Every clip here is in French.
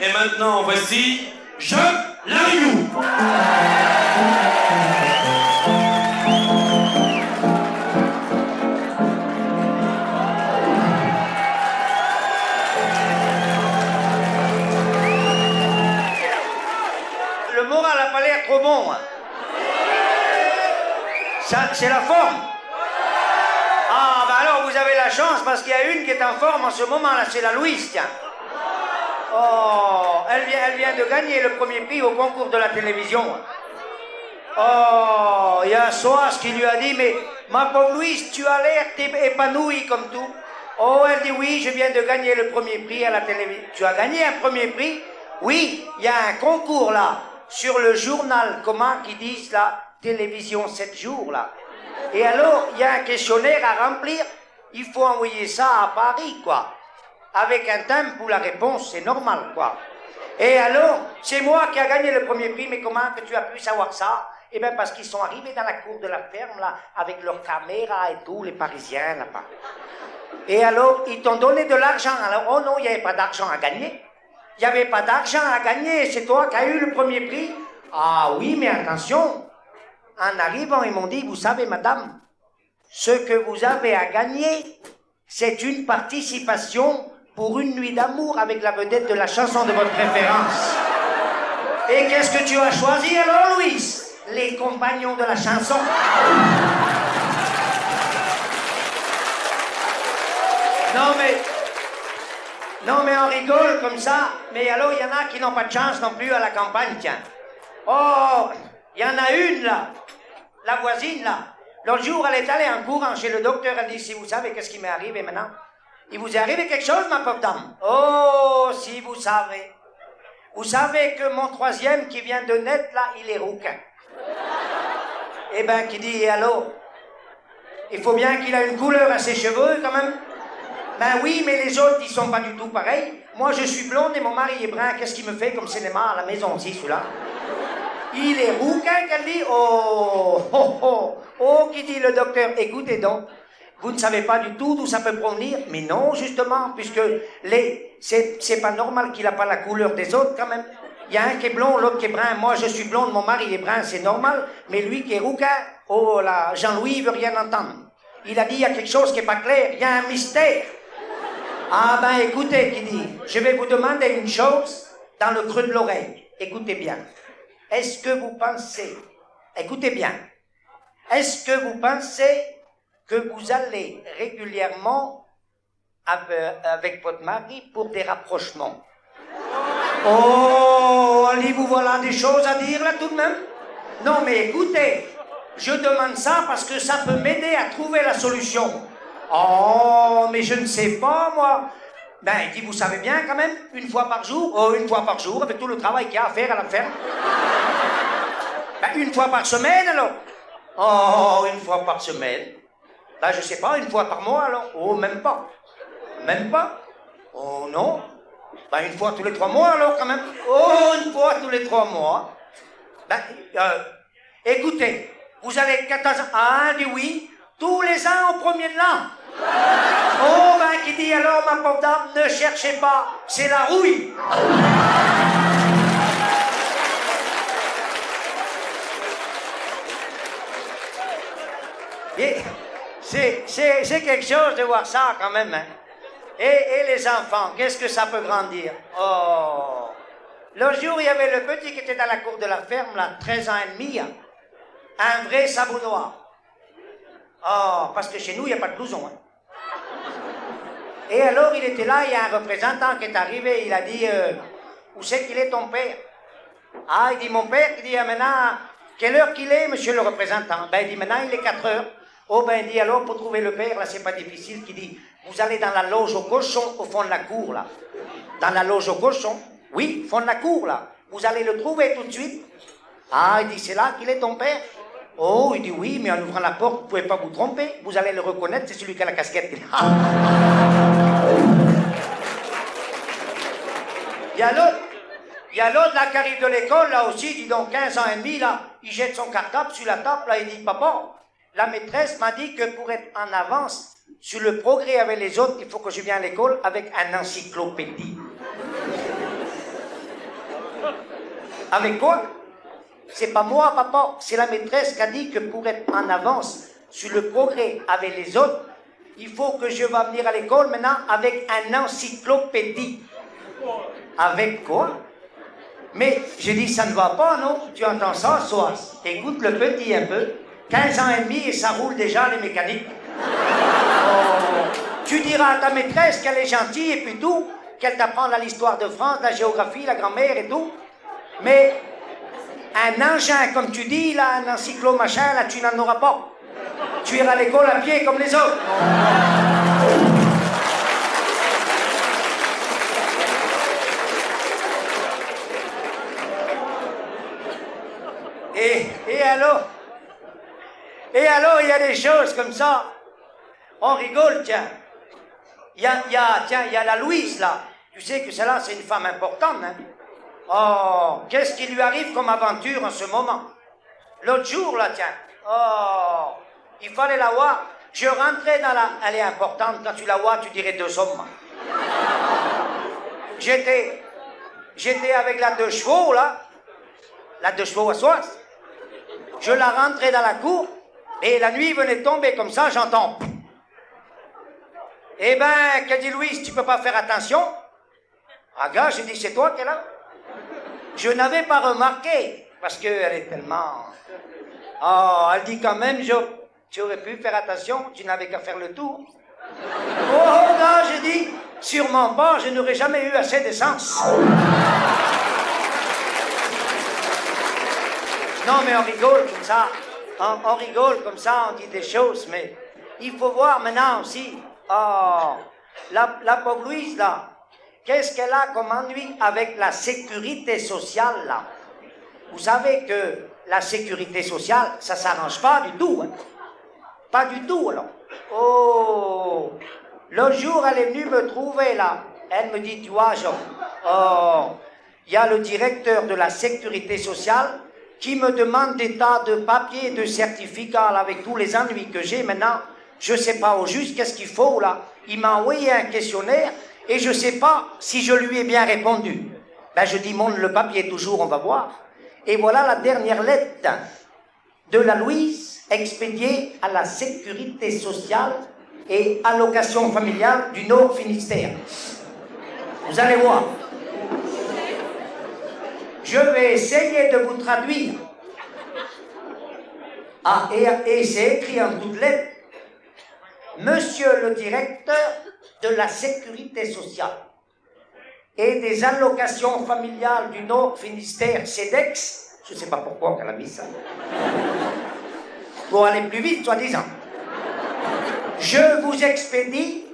Et maintenant, voici Je Lariou. Le moral n'a pas l'air trop bon. Hein. Ça, c'est la forme. Ah, bah alors vous avez la chance parce qu'il y a une qui est en forme en ce moment, là, c'est la Louise, tiens. Oh, elle vient de gagner le premier prix au concours de la télévision. Oh, il y a Soas qui lui a dit, mais ma pauvre Louise, tu as l'air épanouie comme tout. Oh, elle dit, oui, je viens de gagner le premier prix à la télévision. Tu as gagné un premier prix? Oui, il y a un concours là, sur le journal, comment qu'ils disent la télévision 7 jours là. Et alors, il y a un questionnaire à remplir, il faut envoyer ça à Paris, quoi. Avec un thème pour la réponse, c'est normal, quoi. Et alors, c'est moi qui a gagné le premier prix, mais comment que tu as pu savoir ça? Eh bien, parce qu'ils sont arrivés dans la cour de la ferme, là, avec leurs caméras et tout, les Parisiens, là-bas. Et alors, ils t'ont donné de l'argent. Alors, oh non, il n'y avait pas d'argent à gagner. Il n'y avait pas d'argent à gagner, c'est toi qui as eu le premier prix. Ah oui, mais attention, en arrivant, ils m'ont dit, vous savez, madame, ce que vous avez à gagner, c'est une participation pour une nuit d'amour avec la vedette de la chanson de votre préférence. Et qu'est-ce que tu as choisi alors, Louise? Les compagnons de la chanson. Non mais on rigole comme ça, mais alors il y en a qui n'ont pas de chance non plus à la campagne, tiens. Oh, il y en a une là, la voisine là. L'autre jour, elle est allée en courant chez le docteur, elle dit, si vous savez qu'est-ce qui m'est arrivé maintenant? Il vous est arrivé quelque chose, ma pauvre dame? Oh, si vous savez. Vous savez que mon troisième qui vient de naître, là, il est rouquin. Eh ben, qui dit, alors? Il faut bien qu'il a une couleur à ses cheveux, quand même. Ben oui, mais les autres, ils sont pas du tout pareils. Moi, je suis blonde et mon mari est brun. Qu'est-ce qu'il me fait comme cinéma à la maison aussi, celui-là? Il est rouquin, qu'elle dit. Oh, qui dit le docteur, écoutez donc, vous ne savez pas du tout d'où ça peut provenir. Mais non, justement, puisque c'est pas normal qu'il n'a pas la couleur des autres, quand même. Il y a un qui est blond, l'autre qui est brun. Moi, je suis blonde, mon mari est brun, c'est normal. Mais lui qui est rouquin, oh là, Jean-Louis veut rien entendre. Il a dit, il y a quelque chose qui n'est pas clair, il y a un mystère. Ah ben, écoutez, qui dit, je vais vous demander une chose dans le creux de l'oreille. Écoutez bien. Est-ce que vous pensez, écoutez bien, est-ce que vous pensez que vous allez régulièrement avec votre mari pour des rapprochements? Oh, allez, vous voilà des choses à dire là tout de même? Non mais écoutez, je demande ça parce que ça peut m'aider à trouver la solution. Oh, mais je ne sais pas moi. Ben, il dit, vous savez bien quand même, une fois par jour? Oh, une fois par jour, avec tout le travail qu'il y a à faire à la ferme. Ben, une fois par semaine alors? Oh, une fois par semaine. Ben, je sais pas, une fois par mois alors? Oh, même pas. Même pas? Oh, non. Ben, une fois tous les 3 mois alors quand même? Oh, une fois tous les 3 mois. Ben, écoutez, vous avez 14 ans. Ah, dit oui, tous les ans au premier de l'an. Oh, ben, qui dit alors, ma pauvre dame, ne cherchez pas, c'est la rouille. C'est quelque chose de voir ça quand même, hein. Et les enfants, qu'est-ce que ça peut grandir? Oh! L'autre jour, il y avait le petit qui était dans la cour de la ferme, là, 13 ans et demi, hein. Un vrai sabounois. Oh, parce que chez nous, il n'y a pas de blouson, hein. Et alors, il était là, il y a un représentant qui est arrivé, il a dit, où c'est qu'il est ton père? Ah, il dit, mon père, il dit, maintenant, quelle heure qu'il est, monsieur le représentant? Ben, il dit, maintenant, il est 4 heures. Oh, ben, il dit, alors, pour trouver le père, là, c'est pas difficile, il dit, vous allez dans la loge au cochon, au fond de la cour, là. Dans la loge au cochon, oui, au fond de la cour, là. Vous allez le trouver tout de suite. Ah, il dit, c'est là qu'il est ton père? Oh, il dit, oui, mais en ouvrant la porte, vous pouvez pas vous tromper, vous allez le reconnaître, c'est celui qui a la casquette. Il y a l'autre là qui arrive de l'école, là aussi, dis donc 15 ans et demi, là, il jette son cartable sur la table, là, il dit, papa, la maîtresse m'a dit que pour être en avance sur le progrès avec les autres, il faut que je vienne à l'école avec un encyclopédie. Avec quoi? C'est pas moi, papa. C'est la maîtresse qui a dit que pour être en avance sur le progrès avec les autres, il faut que je vais venir à l'école maintenant avec un encyclopédie. Avec quoi? Mais je dis, ça ne va pas, non? Tu entends ça, Soas? Écoute le petit un peu. 15 ans et demi et ça roule déjà les mécaniques. Oh. Tu diras à ta maîtresse qu'elle est gentille et puis tout, qu'elle t'apprend l'histoire de France, la géographie, la grand-mère et tout. Mais un engin, comme tu dis, là, un encyclo machin, là, tu n'en auras pas. Tu iras à l'école à pied comme les autres. Et alors, il y a des choses comme ça. On rigole, tiens. Il y a la Louise, là. Tu sais que celle-là, c'est une femme importante, hein. Oh, qu'est-ce qui lui arrive comme aventure en ce moment? L'autre jour, là, tiens. Oh, il fallait la voir. Je rentrais dans la... Elle est importante, quand tu la vois, tu dirais 2 hommes. J'étais avec la 2 chevaux, là. La 2 chevaux à Soas. Je la rentrais dans la cour, et la nuit venait de tomber comme ça, j'entends. Eh ben, qu'elle dit, Louise, tu peux pas faire attention? Ah, gars, j'ai dit, c'est toi qui es là? Je n'avais pas remarqué, parce qu'elle est tellement... Oh, elle dit quand même, tu aurais pu faire attention, tu n'avais qu'à faire le tour. Oh, gars, j'ai dit, sûrement pas, je n'aurais jamais eu assez d'essence. Non, mais on rigole comme ça. On rigole comme ça, on dit des choses, mais il faut voir maintenant aussi. Oh, la pauvre Louise, là, qu'est-ce qu'elle a comme ennui avec la sécurité sociale, là? Vous savez que la sécurité sociale, ça s'arrange pas du tout, hein? Pas du tout, alors. Oh, l'autre jour, elle est venue me trouver, là. Elle me dit, tu vois, Jean, oh, il y a le directeur de la sécurité sociale qui me demande des tas de papiers, de certificats, là, avec tous les ennuis que j'ai maintenant. Je ne sais pas au juste qu'est-ce qu'il faut, là. Il m'a envoyé un questionnaire et je ne sais pas si je lui ai bien répondu. Ben, je dis, montre le papier toujours, on va voir. Et voilà la dernière lettre de la Louise expédiée à la sécurité sociale et allocation familiale du Nord Finistère. Vous allez voir. Je vais essayer de vous traduire. Ah, et c'est écrit en toutes lettres. Monsieur le directeur de la sécurité sociale et des allocations familiales du Nord Finistère, CEDEX, je ne sais pas pourquoi elle a mis ça, pour aller plus vite, soi-disant. Je vous expédie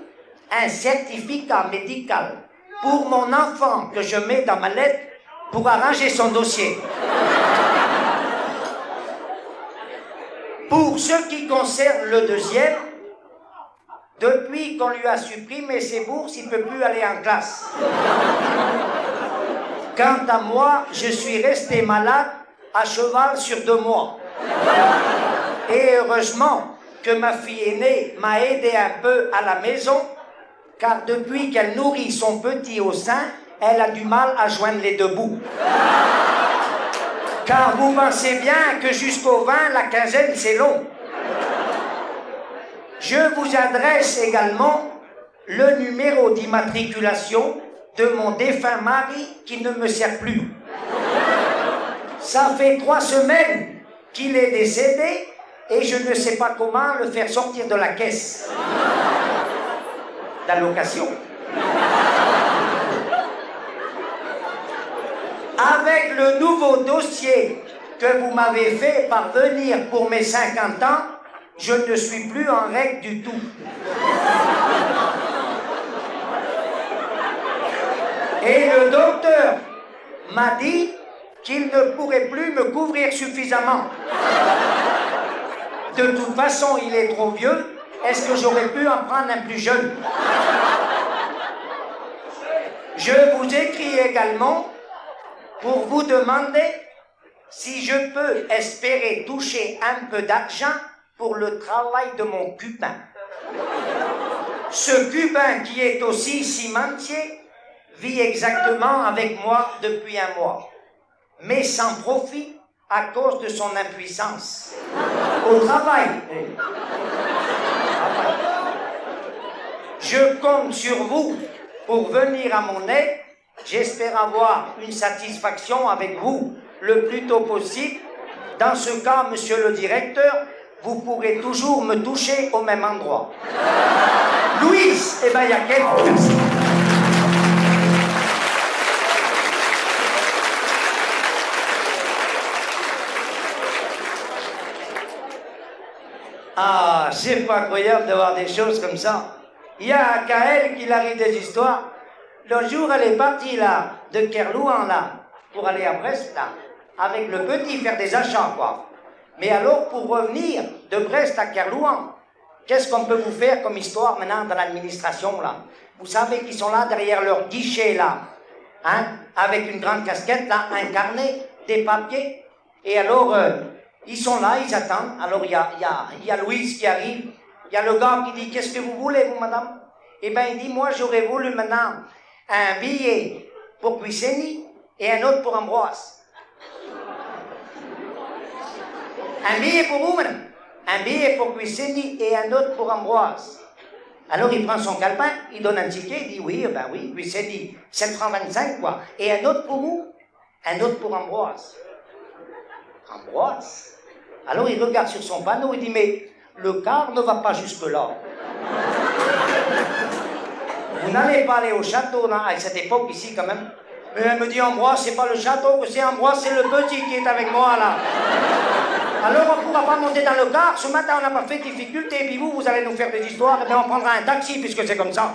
un certificat médical pour mon enfant que je mets dans ma lettre pour arranger son dossier. Pour ce qui concerne le deuxième, depuis qu'on lui a supprimé ses bourses, il ne peut plus aller en classe. Quant à moi, je suis resté malade à cheval sur 2 mois. Et heureusement que ma fille aînée m'a aidé un peu à la maison, car depuis qu'elle nourrit son petit au sein, elle a du mal à joindre les 2 bouts. Car vous pensez bien que jusqu'au 20, la quinzaine, c'est long. Je vous adresse également le numéro d'immatriculation de mon défunt mari qui ne me sert plus. Ça fait 3 semaines qu'il est décédé et je ne sais pas comment le faire sortir de la caisse d'allocation. Avec le nouveau dossier que vous m'avez fait parvenir pour mes 50 ans, je ne suis plus en règle du tout. Et le docteur m'a dit qu'il ne pourrait plus me couvrir suffisamment. De toute façon, il est trop vieux. Est-ce que j'aurais pu en prendre un plus jeune? Je vous écris également pour vous demander si je peux espérer toucher un peu d'argent pour le travail de mon cubain. Ce cubain qui est aussi cimentier vit exactement avec moi depuis 1 mois. mais sans profit à cause de son impuissance. Au travail. Je compte sur vous pour venir à mon aide. J'espère avoir une satisfaction avec vous le plus tôt possible. Dans ce cas, monsieur le directeur, vous pourrez toujours me toucher au même endroit. Louise, eh ben, il y a quelques personnes. Ah, c'est pas incroyable d'avoir des choses comme ça. Il y a Kael qui arrive des histoires. L'autre jour, elle est partie là, de Kerlouan là, pour aller à Brest là, avec le petit faire des achats quoi. Mais alors, pour revenir de Brest à Kerlouan, qu'est-ce qu'on peut vous faire comme histoire maintenant dans l'administration là? Vous savez qu'ils sont là derrière leur guichet là, hein, avec une grande casquette là, un carnet, des papiers, et alors ils sont là, ils attendent. Alors il y a Louise qui arrive, il y a le gars qui dit « Qu'est-ce que vous voulez, vous, madame ?» Eh bien, il dit « Moi, j'aurais voulu maintenant un billet pour Cuiseni et un autre pour Ambroise. » Un billet pour vous, madame? Un billet pour Cuiseni et un autre pour Ambroise. Alors il prend son calepin, il donne un ticket, il dit « Oui, ben oui, Cuiseni, 7 francs 25, quoi. Et un autre pour vous? Un autre pour Ambroise. » Ambroise. Alors il regarde sur son panneau et dit « Mais le car ne va pas jusque-là. Vous n'allez pas aller au château là, à cette époque ici quand même. » Mais elle me dit « Ambroise, c'est pas le château que c'est Ambroise, c'est le petit qui est avec moi là. » Alors on ne pourra pas monter dans le car, ce matin on n'a pas fait de difficulté, et puis vous allez nous faire des histoires, et bien on prendra un taxi puisque c'est comme ça.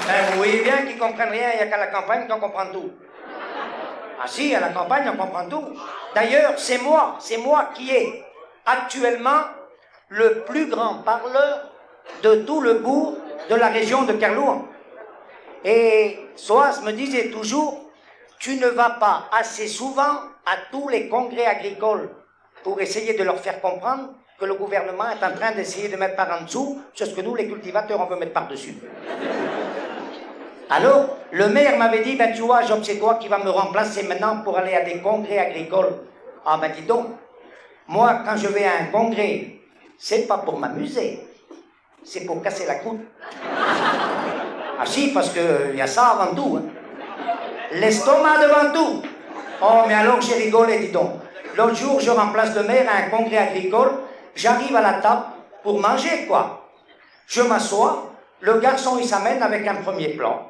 Ben, vous voyez bien qu'ils ne comprennent rien, il n'y a qu'à la campagne qu'on comprend tout. Ah si, à la campagne, on comprend tout. D'ailleurs, c'est moi qui ai actuellement le plus grand parleur de tout le bourg de la région de Kerlouan. Et Soaz me disait toujours, tu ne vas pas assez souvent à tous les congrès agricoles pour essayer de leur faire comprendre que le gouvernement est en train d'essayer de mettre par en dessous ce que nous, les cultivateurs, on veut mettre par-dessus. Alors, le maire m'avait dit, ben tu vois, Job, c'est toi qui vas me remplacer maintenant pour aller à des congrès agricoles. Ah ben dis donc, moi, quand je vais à un congrès, c'est pas pour m'amuser, c'est pour casser la croûte. Ah si, parce qu'il y a ça avant tout. Hein. L'estomac devant tout. Oh, mais alors j'ai rigolé, dis donc. L'autre jour, je remplace le maire à un congrès agricole, j'arrive à la table pour manger, quoi. Je m'assois, le garçon, il s'amène avec un premier plat.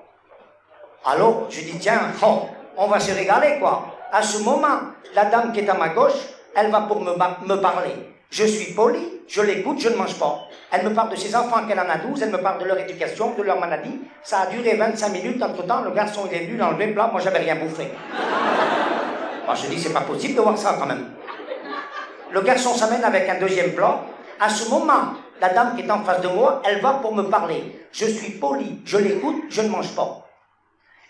Alors, je dis, tiens, oh, on va se régaler, quoi. À ce moment, la dame qui est à ma gauche, elle va pour me parler. Je suis poli, je l'écoute, je ne mange pas. Elle me parle de ses enfants, qu'elle en a 12, elle me parle de leur éducation, de leur maladie. Ça a duré 25 minutes, entre-temps, le garçon, il est venu dans le plat, moi, j'avais rien bouffé. Alors, je dis, c'est pas possible de voir ça, quand même. Le garçon s'amène avec un deuxième plat. À ce moment, la dame qui est en face de moi, elle va pour me parler. Je suis poli, je l'écoute, je ne mange pas.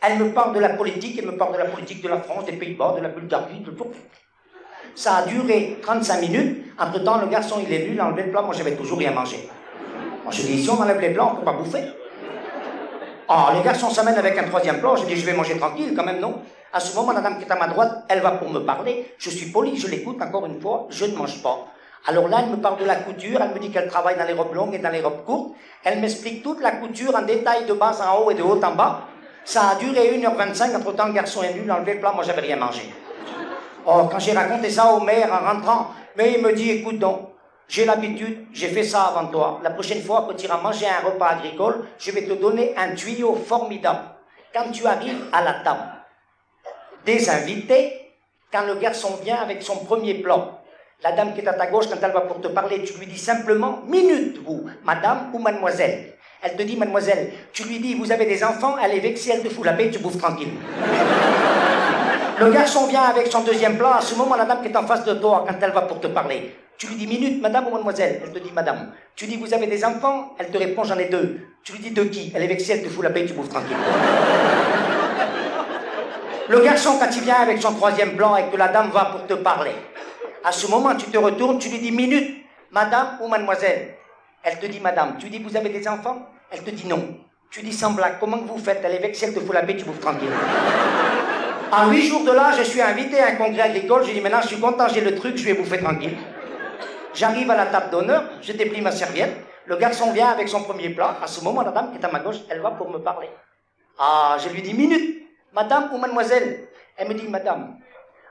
Elle me parle de la politique, elle me parle de la politique de la France, des Pays-Bas, de la Bulgarie, de tout. Ça a duré 35 minutes. Entre-temps, le garçon, il est venu, il a enlevé le plat, moi, j'avais toujours rien mangé. Moi, je dis, si on enlève les plats, on ne peut pas bouffer. Ah, les garçons s'amènent avec un troisième plat, je dis, je vais manger tranquille, quand même, non. À ce moment, la dame qui est à ma droite, elle va pour me parler. Je suis poli, je l'écoute, encore une fois, je ne mange pas. Alors là, elle me parle de la couture, elle me dit qu'elle travaille dans les robes longues et dans les robes courtes. Elle m'explique toute la couture en détail, de bas en haut et de haut en bas. Ça a duré 1h25, entre-temps, le garçon est venu, il a enlevé le plat, moi, j'avais rien mangé. Oh, quand j'ai raconté ça au maire en rentrant, mais il me dit, écoute donc, j'ai l'habitude, j'ai fait ça avant toi. La prochaine fois que tu iras manger un repas agricole, je vais te donner un tuyau formidable. Quand tu arrives à la table des invités, quand le garçon vient avec son premier plat, la dame qui est à ta gauche, quand elle va pour te parler, tu lui dis simplement, minute, vous, madame ou mademoiselle. Elle te dit, mademoiselle, tu lui dis, vous avez des enfants, elle est vexée, elle te fout la paix, tu bouffes tranquille. Le garçon vient avec son deuxième plat, à ce moment, la dame qui est en face de toi, quand elle va pour te parler, tu lui dis minute, madame ou mademoiselle, elle te dit madame. Tu dis, vous avez des enfants, elle te répond, j'en ai 2. Tu lui dis, de qui? Elle est vexée, elle te fout la paix, tu bouffes tranquille. Le garçon, quand il vient avec son troisième plat et que la dame va pour te parler, à ce moment, tu te retournes, tu lui dis minute, madame ou mademoiselle. Elle te dit madame. Tu dis, vous avez des enfants? Elle te dit non. Je lui dis, sans blague, comment vous faites? Elle est vexée, elle te fout la paix, tu bouffes tranquille. À 8 jours de là, je suis invité à un congrès agricole. J'ai dit, maintenant, je suis content, j'ai le truc, je vais bouffer tranquille. J'arrive à la table d'honneur, je déplie ma serviette. Le garçon vient avec son premier plat. À ce moment, la dame qui est à ma gauche, elle va pour me parler. Ah, je lui dis, minute, madame ou mademoiselle? Elle me dit, madame.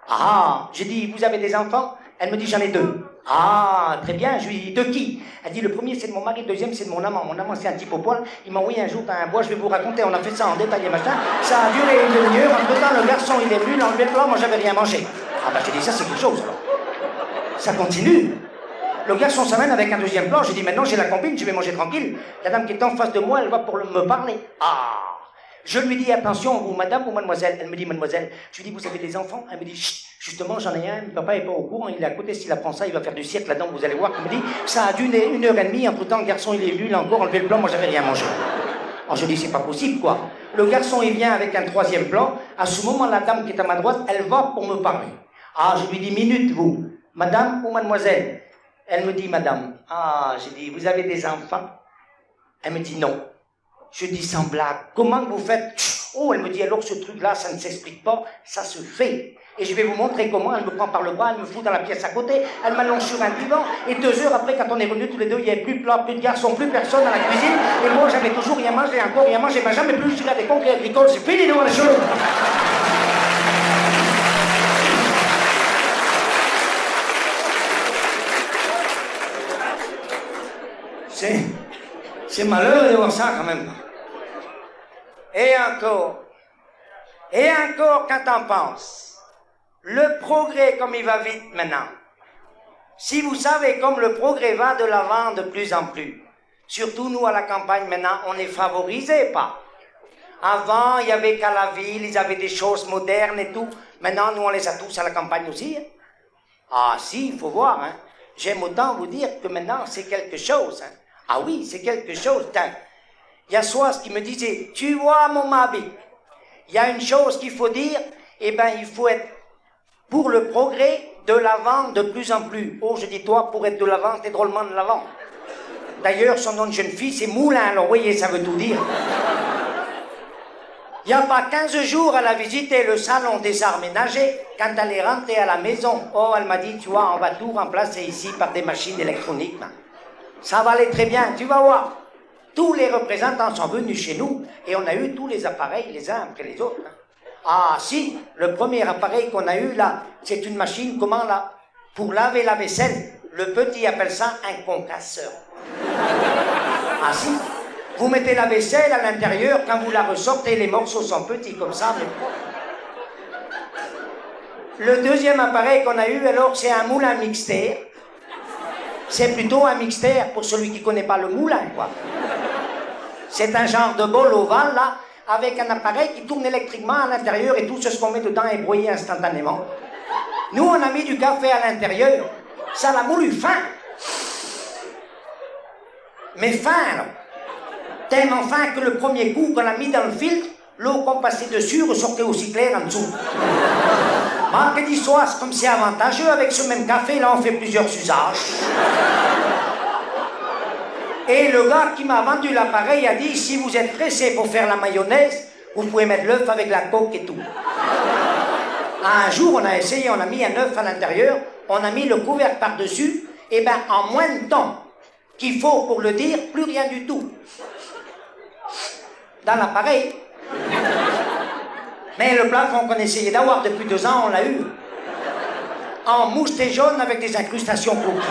Ah, j'ai dit, vous avez des enfants? Elle me dit, j'en ai 2. Ah, très bien, je lui dis, de qui? Elle dit, le premier c'est de mon mari, le deuxième c'est de mon amant. Mon amant c'est un type au poil, il m'a envoyé un jour dans un bois, je vais vous raconter, on a fait ça en détail et machin. Ça a duré une demi-heure, entre temps le garçon il est venu, l'enlever le plat, moi j'avais rien mangé. Ah bah j'ai dit, ça c'est quelque chose alors. Ça continue. Le garçon s'amène avec un deuxième plat, j'ai dit, maintenant j'ai la combine, je vais manger tranquille. La dame qui est en face de moi, elle va pour me parler. Ah. Je lui dis, attention, vous, madame ou mademoiselle? Elle me dit, mademoiselle. Je lui dis, vous avez des enfants? Elle me dit, chut, justement, j'en ai un, mon papa n'est pas au courant, il est à côté, s'il apprend ça, il va faire du cirque là-dedans, vous allez voir. Elle me dit, ça a duré 1h30, entre-temps, le garçon, il est venu, il a encore enlevé le plat, moi, j'avais rien mangé. Alors, je dis, c'est pas possible, quoi. Le garçon, il vient avec un troisième plat. À ce moment, la dame qui est à ma droite, elle va pour me parler. Ah, je lui dis, minute, vous, madame ou mademoiselle? Elle me dit, madame. Ah, j'ai dit, vous avez des enfants? Elle me dit, non. Je dis sans blague, comment vous faites? Oh, elle me dit, alors ce truc-là, ça ne s'explique pas, ça se fait. Et je vais vous montrer comment. Elle me prend par le bras, elle me fout dans la pièce à côté, elle m'allonge sur un divan, et 2 heures après, quand on est revenus tous les deux, il n'y avait plus de plat, plus de garçon, plus personne dans la cuisine, et moi, j'avais toujours rien mangé, encore rien mangé, mais jamais plus, je suis là des congrès agricoles, c'est fini de voir les choses. C'est malheureux de voir ça quand même. Et encore, quand on pense, le progrès comme il va vite maintenant, si vous savez comme le progrès va de l'avant de plus en plus, surtout nous à la campagne maintenant, on est favorisés pas. Avant, il n'y avait qu'à la ville, ils avaient des choses modernes et tout. Maintenant, nous on les a tous à la campagne aussi. Hein. Ah si, il faut voir. Hein. J'aime autant vous dire que maintenant c'est quelque chose. Hein. Ah oui, c'est quelque chose. Il y a Soise qui me disait, tu vois mon Mabi, il y a une chose qu'il faut dire, eh bien il faut être pour le progrès de l'avant de plus en plus. Oh, je dis toi, pour être de l'avant, t'es drôlement de l'avant. D'ailleurs, son nom de jeune fille, c'est Moulin, alors vous voyez, ça veut tout dire. Il n'y a pas 15 jours, elle a visité le salon des arts ménagers. Quand elle est rentrée à la maison, oh, elle m'a dit, tu vois, on va tout remplacer ici par des machines électroniques. Ça va aller très bien, tu vas voir. Tous les représentants sont venus chez nous et on a eu tous les appareils les uns après les autres. Ah si, le premier appareil qu'on a eu là, c'est une machine, comment là? Pour laver la vaisselle, le petit appelle ça un concasseur. Ah si, vous mettez la vaisselle à l'intérieur, quand vous la ressortez, les morceaux sont petits comme ça, mais le deuxième appareil qu'on a eu alors, c'est un moulin mixtaire. C'est plutôt un mixtaire pour celui qui ne connaît pas le moulin, quoi. C'est un genre de bol ovale, là, avec un appareil qui tourne électriquement à l'intérieur et tout ce qu'on met dedans est broyé instantanément. Nous, on a mis du café à l'intérieur. Ça l'a moulu fin. Mais fin, là. Tellement fin que le premier coup qu'on a mis dans le filtre, l'eau qu'on passait dessus ressortait aussi claire en dessous. Manque d'histoire, comme c'est avantageux, avec ce même café, là, on fait plusieurs usages. Et le gars qui m'a vendu l'appareil a dit, si vous êtes pressé pour faire la mayonnaise, vous pouvez mettre l'œuf avec la coque et tout. Un jour, on a essayé, on a mis un œuf à l'intérieur, on a mis le couvercle par-dessus, et bien, en moins de temps qu'il faut pour le dire, plus rien du tout. Dans l'appareil. Mais le plafond qu'on essayait d'avoir depuis 2 ans, on l'a eu. En mousse et jaune avec des incrustations cookies.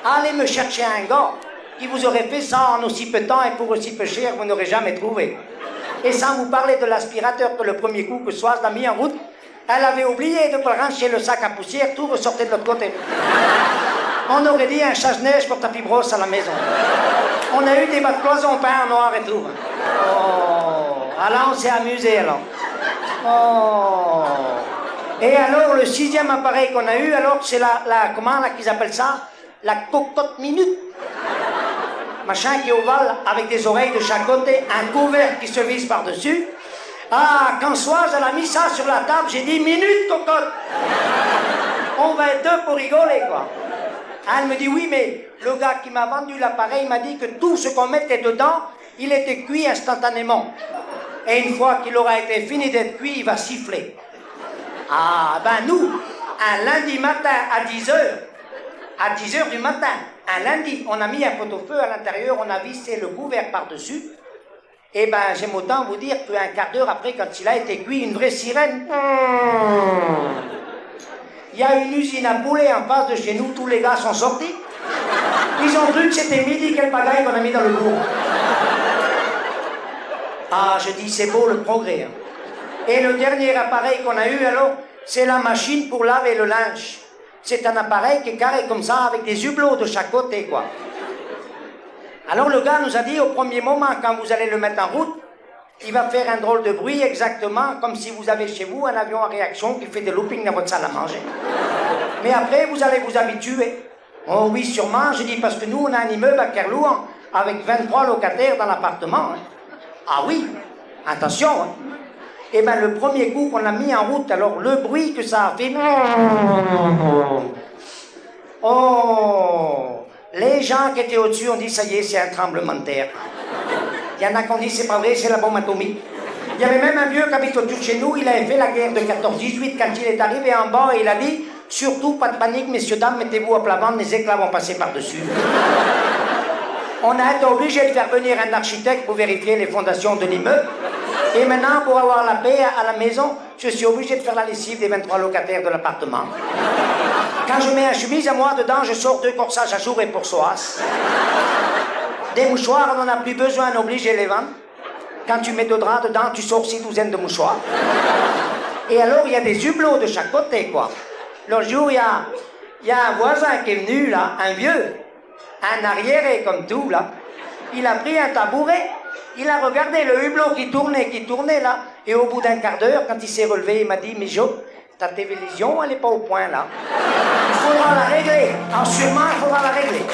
Allez me chercher un gars qui vous aurait fait ça en aussi peu de temps et pour aussi peu cher, vous n'aurez jamais trouvé. Et sans vous parler de l'aspirateur que le premier coup que Soise l'a mis en route, elle avait oublié de brancher le sac à poussière, tout ressortait de l'autre côté. On aurait dit un chasse-neige pour tapis brosse à la maison. On a eu des bas de cloison peints en noir et tout. Oh, alors on s'est amusé alors. Oh. Et alors le 6e appareil qu'on a eu, alors c'est comment là qu'ils appellent ça? La cocotte minute. Machin qui est ovale avec des oreilles de chaque côté, un couvercle qui se visse par-dessus. Ah, quand Soise elle a mis ça sur la table, j'ai dit minute cocotte. On va être 2 pour rigoler quoi. Elle me dit oui, mais le gars qui m'a vendu l'appareil m'a dit que tout ce qu'on mettait dedans, il était cuit instantanément. Et une fois qu'il aura été fini d'être cuit, il va siffler. Ah, ben nous, un lundi matin à 10h du matin, un lundi, on a mis un pot-au-feu à l'intérieur, on a vissé le couvert par-dessus. Et ben, j'aime autant vous dire qu'un quart d'heure après, quand il a été cuit, une vraie sirène. Il y a une usine à poulet en face de chez nous, tous les gars sont sortis. Ils ont cru que c'était midi, quel pagaille qu'on a mis dans le bourg. Ah, je dis, c'est beau le progrès. Hein. Et le dernier appareil qu'on a eu, alors, c'est la machine pour laver le linge. C'est un appareil qui est carré comme ça, avec des hublots de chaque côté, quoi. Alors le gars nous a dit, au premier moment, quand vous allez le mettre en route, il va faire un drôle de bruit, exactement comme si vous avez chez vous un avion à réaction qui fait des loopings dans votre salle à manger. Mais après, vous allez vous habituer. Oh oui, sûrement, je dis, parce que nous, on a un immeuble à Kerlouan, avec 23 locataires dans l'appartement. Hein. Ah oui, attention. Hein. Et bien, le premier coup qu'on a mis en route, alors le bruit que ça a fait... Oh, les gens qui étaient au-dessus ont dit, ça y est, c'est un tremblement de terre. Il y en a qui ont dit, c'est pas vrai, c'est la bombe atomique. Il y avait même un vieux qui habite au-dessus de chez nous, il avait fait la guerre de 14-18, quand il est arrivé en bas, il a dit, surtout, pas de panique, messieurs, dames, mettez-vous à plat ventre, les éclats vont passer par-dessus. On a été obligé de faire venir un architecte pour vérifier les fondations de l'immeuble. Et maintenant, pour avoir la paix à la maison, je suis obligé de faire la lessive des 23 locataires de l'appartement. Quand je mets un chemise à moi dedans, je sors 2 corsages à jour et pour soas. Des mouchoirs, on n'en a plus besoin, on oblige les vendre. Quand tu mets 2 draps dedans, tu sors 6 douzaines de mouchoirs. Et alors, il y a des hublots de chaque côté, quoi. L'autre jour, il y a un voisin qui est venu, là, un vieux, un arriéré comme tout, là. Il a pris un tabouret, il a regardé le hublot qui tournait, là. Et au bout d'un quart d'heure, quand il s'est relevé, il m'a dit, mais Jo, ta télévision, elle n'est pas au point, là. Il faudra la régler. Alors, sûrement, il faudra la régler.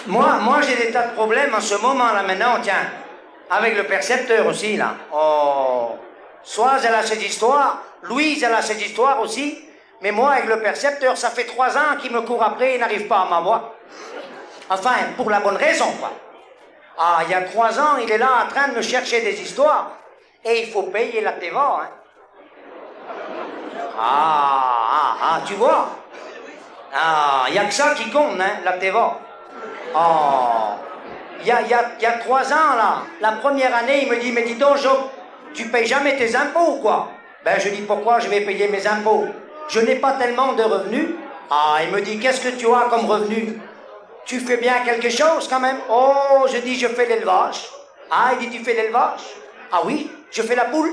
Moi j'ai des tas de problèmes en ce moment, là, maintenant, tiens. Avec le percepteur aussi, là. Oh. Soise, elle a ses histoires. Louise, elle a ses histoires aussi. Mais moi, avec le percepteur, ça fait 3 ans qu'il me court après et n'arrive pas à m'avoir. Enfin, pour la bonne raison, quoi. Ah, il y a 3 ans, il est là en train de me chercher des histoires. Et il faut payer la TVA, hein. Tu vois. Ah, il n'y a que ça qui compte, hein, la TVA. Oh. Il y a 3 ans, là, la première année, il me dit, mais dis donc, Job, tu payes jamais tes impôts, quoi. Ben, je dis, pourquoi je vais payer mes impôts? Je n'ai pas tellement de revenus. Ah, il me dit, qu'est-ce que tu as comme revenu? Tu fais bien quelque chose, quand même? Oh, je dis, je fais l'élevage. Ah, il dit, tu fais l'élevage? Ah oui, je fais la poule.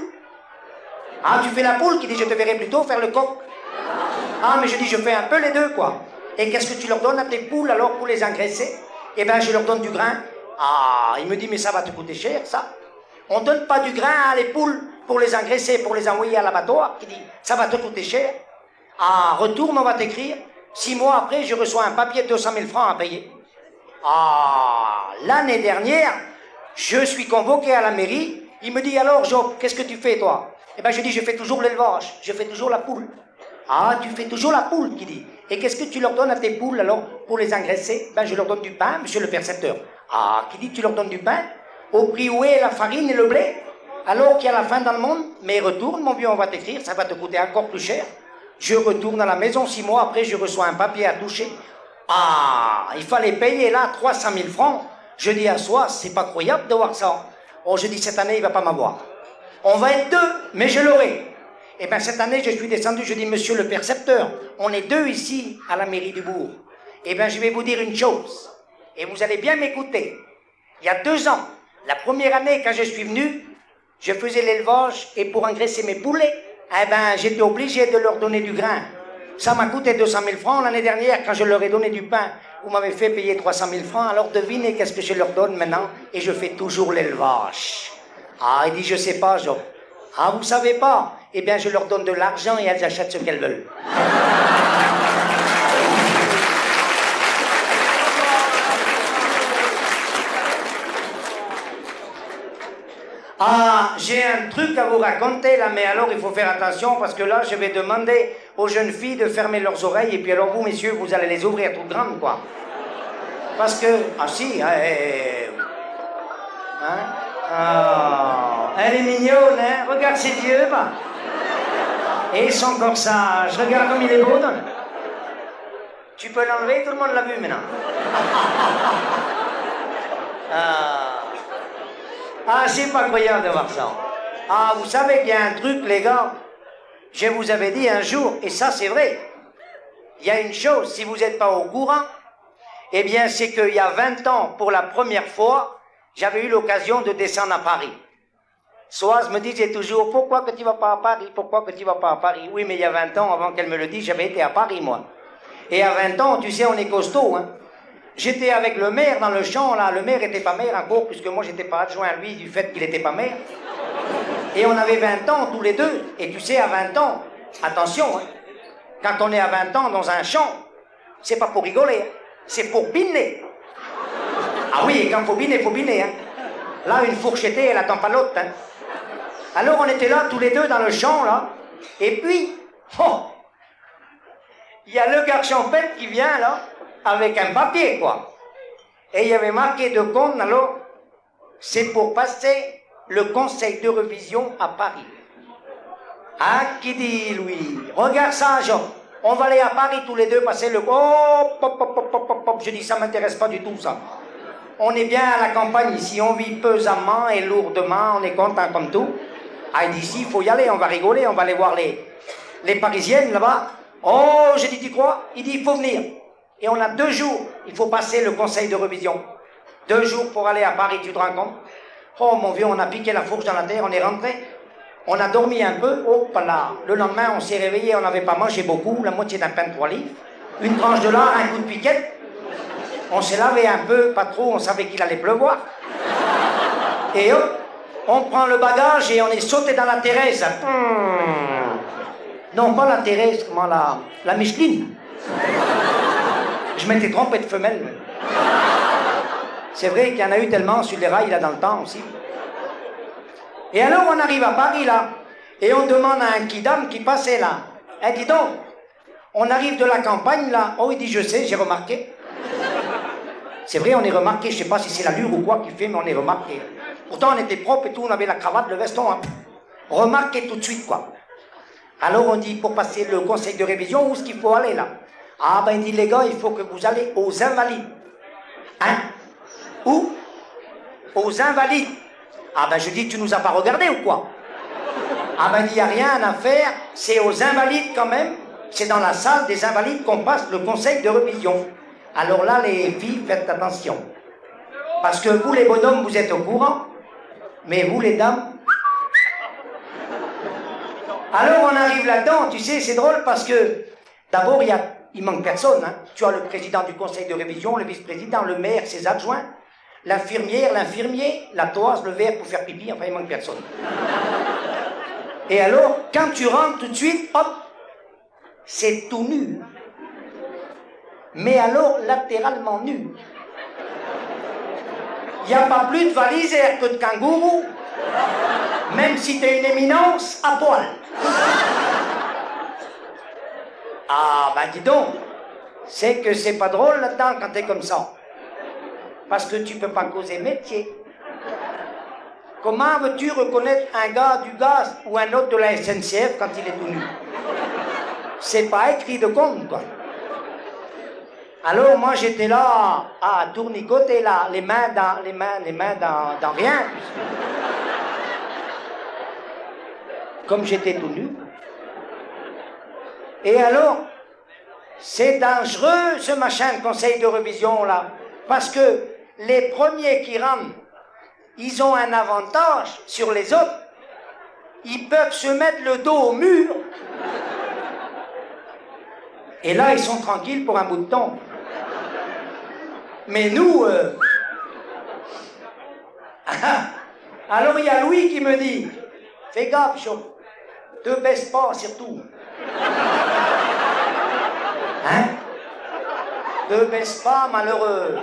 Ah, tu fais la poule? Qui dit, je te verrai plutôt faire le coq. Ah, mais je dis, je fais un peu les deux, quoi. Et qu'est-ce que tu leur donnes à tes poules, alors, pour les engraisser? Eh ben, je leur donne du grain. Ah, il me dit, mais ça va te coûter cher, ça. On ne donne pas du grain à les poules pour les engraisser, pour les envoyer à l'abattoir. Il dit, ça va te coûter cher. Ah, retourne, on va t'écrire. 6 mois après, je reçois un papier de 200 000 francs à payer. Ah, l'année dernière, je suis convoqué à la mairie. Il me dit, alors, Job, qu'est-ce que tu fais, toi? Eh ben, je dis, je fais toujours l'élevage. Je fais toujours la poule. Ah, tu fais toujours la poule, qui dit. Et qu'est-ce que tu leur donnes à tes poules, alors, pour les engraisser? Ben, je leur donne du pain, monsieur le percepteur. Ah, qui dit, tu leur donnes du pain? Au prix où est la farine et le blé? Alors qu'il y a la faim dans le monde? Mais retourne, mon vieux, on va t'écrire, ça va te coûter encore plus cher. Je retourne à la maison, 6 mois après, je reçois un papier à toucher. Ah, il fallait payer là 300 000 francs. Je dis à soi, c'est pas croyable de voir ça. Oh, je dis, cette année, il va pas m'avoir. On va être 2, mais je l'aurai. Eh bien, cette année, je suis descendu, je dis, monsieur le percepteur, on est 2 ici, à la mairie du bourg. Eh bien, je vais vous dire une chose, et vous allez bien m'écouter. Il y a 2 ans, la première année, quand je suis venu, je faisais l'élevage, et pour engraisser mes poulets, eh ben, j'étais obligé de leur donner du grain. Ça m'a coûté 200 000 francs. L'année dernière, quand je leur ai donné du pain, vous m'avez fait payer 300 000 francs. Alors devinez qu'est-ce que je leur donne maintenant? Et je fais toujours l'élevage. Ah, il dit, je sais pas, Job. Ah, vous savez pas? Eh bien, je leur donne de l'argent et elles achètent ce qu'elles veulent. Ah, j'ai un truc à vous raconter là, mais alors il faut faire attention parce que là, je vais demander aux jeunes filles de fermer leurs oreilles, et puis alors vous, messieurs, vous allez les ouvrir toutes grandes, quoi. Parce que... Ah si, hein, elle est mignonne, hein. Regarde ses yeux, bah. Et son corsage, regarde comme il est beau, non? Tu peux l'enlever, tout le monde l'a vu maintenant. C'est pas croyant de voir ça. Ah, vous savez qu'il y a un truc, les gars, je vous avais dit un jour, et ça c'est vrai, il y a une chose, si vous n'êtes pas au courant, eh bien c'est qu'il y a 20 ans, pour la première fois, j'avais eu l'occasion de descendre à Paris. Soaz me disait toujours, pourquoi que tu vas pas à Paris? Pourquoi que tu vas pas à Paris? Oui, mais il y a 20 ans, avant qu'elle me le dise, j'avais été à Paris, moi. Et à 20 ans, tu sais, on est costaud, hein. J'étais avec le maire dans le champ, là. Le maire était pas maire encore, puisque moi, j'étais pas adjoint à lui du fait qu'il était pas maire. Et on avait 20 ans, tous les deux. Et tu sais, à 20 ans, attention, hein, quand on est à 20 ans dans un champ, c'est pas pour rigoler, hein, c'est pour biner. Ah oui, et quand faut biner, hein. Là, une fourchettée, elle attend pas l'autre, hein. Alors, on était là, tous les deux, dans le champ, là. Et puis, oh, il y a le gars champêtre qui vient, là, avec un papier, quoi. Et il y avait marqué de compte, alors, c'est pour passer le conseil de révision à Paris. Ah, qui dit, Louis, regarde ça, Jean, on va aller à Paris tous les deux passer le... Oh, je dis, ça m'intéresse pas du tout, ça. On est bien à la campagne ici, on vit pesamment et lourdement, on est content comme tout. Ah, il dit, si, il faut y aller, on va rigoler, on va aller voir les Parisiennes, là-bas. Oh, j'ai dit, tu crois? Il dit, il faut venir. Et on a 2 jours, il faut passer le conseil de révision. 2 jours pour aller à Paris, tu te rends compte? Oh mon vieux, on a piqué la fourche dans la terre, on est rentré. On a dormi un peu, hop là. Le lendemain, on s'est réveillé, on n'avait pas mangé beaucoup, la moitié d'un pain de 3 livres. Une tranche de lard, un coup de piquette. On s'est lavé un peu, pas trop, on savait qu'il allait pleuvoir. Et hop, on prend le bagage et on est sauté dans la Thérèse. Non, pas la Thérèse, comment la Micheline. Je m'étais trompé de femelle. C'est vrai qu'il y en a eu tellement sur les rails là dans le temps aussi. Et alors on arrive à Paris là, et on demande à un kidam qui passait là. Eh, dis donc, on arrive de la campagne là. Oh, il dit, je sais, j'ai remarqué. C'est vrai, on est remarqué, je sais pas si c'est l'allure ou quoi qui fait, mais on est remarqué. Pourtant on était propre et tout, on avait la cravate, le veston. Hein. Remarqué tout de suite quoi. Alors on dit, pour passer le conseil de révision, où est-ce qu'il faut aller là? Ah ben il dit, les gars, il faut que vous allez aux Invalides. Hein? Où? Aux Invalides. Ah ben je dis, tu nous as pas regardé ou quoi? Ah ben il n'y a rien à faire, c'est aux Invalides quand même, c'est dans la salle des Invalides qu'on passe le conseil de révision. Alors là les filles, faites attention. Parce que vous les bonhommes, vous êtes au courant, mais vous les dames... Alors on arrive là-dedans, tu sais, c'est drôle parce que d'abord il manque personne. Hein. Tu as le président du conseil de révision, le vice-président, le maire, ses adjoints, l'infirmière, l'infirmier, la toise, le verre pour faire pipi, enfin il manque personne. Et alors, quand tu rentres tout de suite, hop, c'est tout nu. Mais alors latéralement nu. Il n'y a pas plus de valisière que de kangourou. Même si t'es une éminence, à poil. Ah, ben dis donc, c'est que c'est pas drôle là-dedans quand t'es comme ça. Parce que tu peux pas causer métier. Comment veux-tu reconnaître un gars du gaz ou un autre de la SNCF quand il est tout nu? C'est pas écrit de compte, quoi. Alors moi j'étais là à tournicoter là, les mains dans rien. Comme j'étais tout nu. Et alors, c'est dangereux ce machin de conseil de révision là, parce que les premiers qui rentrent, ils ont un avantage sur les autres. Ils peuvent se mettre le dos au mur. Et là, ils sont tranquilles pour un bout de temps. Mais nous... Alors il y a Louis qui me dit, fais gaffe, chaud. Te baisse pas, surtout. Hein? Te baisse pas, malheureux.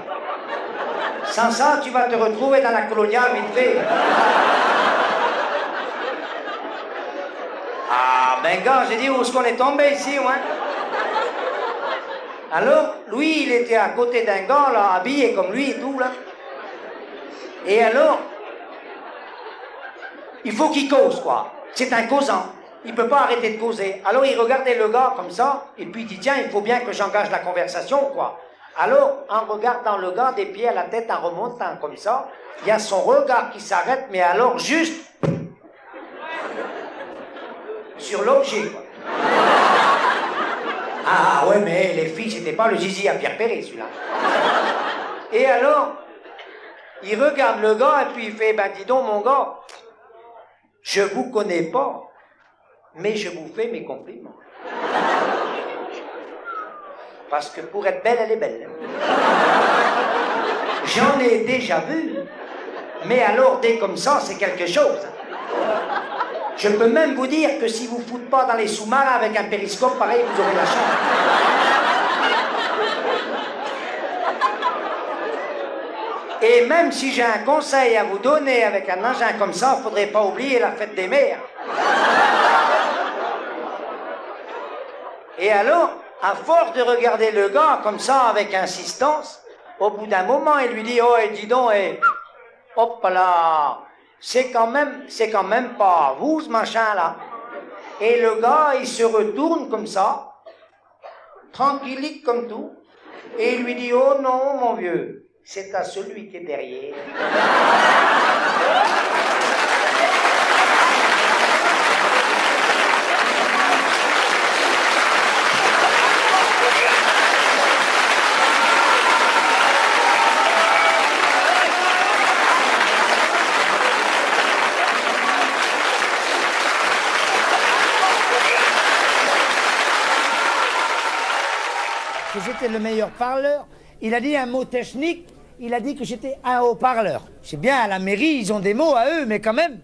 Sans ça, tu vas te retrouver dans la coloniale vite fait. Ah, Ah, ben gars, j'ai dit, où est-ce qu'on est tombé ici, ouais? Alors, lui, il était à côté d'un gars, là, habillé comme lui et tout, là. Et alors, il faut qu'il cause, quoi. C'est un causant. Il ne peut pas arrêter de causer. Alors, il regardait le gars comme ça, et puis il dit, tiens, il faut bien que j'engage la conversation, quoi. Alors, en regardant le gars des pieds à la tête, en remontant comme ça, il y a son regard qui s'arrête, mais alors juste sur l'objet, quoi. Ah ouais, mais les filles, c'était pas le zizi à Pierre Perret, celui-là. Et alors, il regarde le gars et puis il fait, ben dis donc mon gars, je vous connais pas, mais je vous fais mes compliments. Parce que pour être belle, elle est belle. J'en ai déjà vu, mais alors dès comme ça, c'est quelque chose. Je peux même vous dire que si vous ne foutez pas dans les sous-marins avec un périscope, pareil, vous aurez la chance. Et même si j'ai un conseil à vous donner avec un engin comme ça, il ne faudrait pas oublier la fête des mères. Et alors, à force de regarder le gars comme ça, avec insistance, au bout d'un moment, il lui dit, oh, et dis donc, et hop là, c'est quand même pas vous, ce machin-là. Et le gars, il se retourne comme ça, tranquillique comme tout, et il lui dit, oh non, mon vieux, c'est à celui qui est derrière. Que j'étais le meilleur parleur. Il a dit un mot technique, il a dit que j'étais un haut-parleur. C'est bien, à la mairie, ils ont des mots à eux, mais quand même.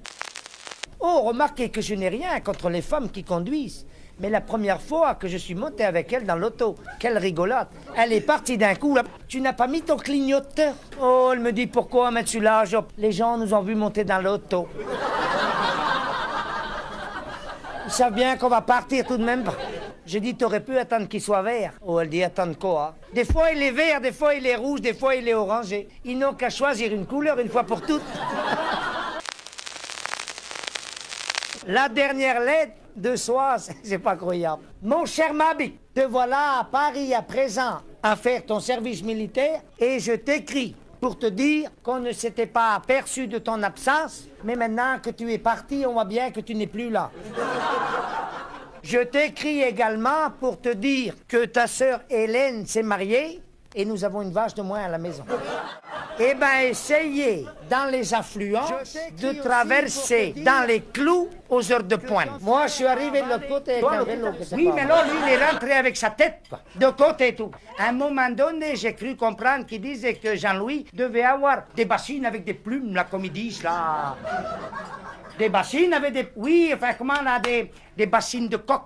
Oh, remarquez que je n'ai rien contre les femmes qui conduisent. Mais la première fois que je suis monté avec elle dans l'auto, quelle rigolade. Elle est partie d'un coup, là. Tu n'as pas mis ton clignoteur? Oh, elle me dit, pourquoi mettre celui-là? Les gens nous ont vu monter dans l'auto. Ils savent bien qu'on va partir tout de même. Je dis, t'aurais pu attendre qu'il soit vert. Oh, elle dit, attendre quoi? Des fois, il est vert, des fois, il est rouge, des fois, il est orangé. Ils n'ont qu'à choisir une couleur une fois pour toutes. La dernière lettre de soi, c'est pas croyable. Mon cher Mabic, te voilà à Paris à présent à faire ton service militaire et je t'écris pour te dire qu'on ne s'était pas aperçu de ton absence, mais maintenant que tu es parti, on voit bien que tu n'es plus là. Je t'écris également pour te dire que ta sœur Hélène s'est mariée et nous avons une vache de moins à la maison. Eh bien, essayez, dans les affluences, de traverser dans les clous aux heures de pointe. Moi, je suis arrivé de l'autre côté avec un vélo. Oui, mais là, lui, il est rentré avec sa tête, quoi, de côté et tout. À un moment donné, j'ai cru comprendre qu'il disait que Jean-Louis devait avoir des bassines avec des plumes, là, comme ils disent, là. Des bassines avec des... Oui, enfin, comment on a des bassines de coq.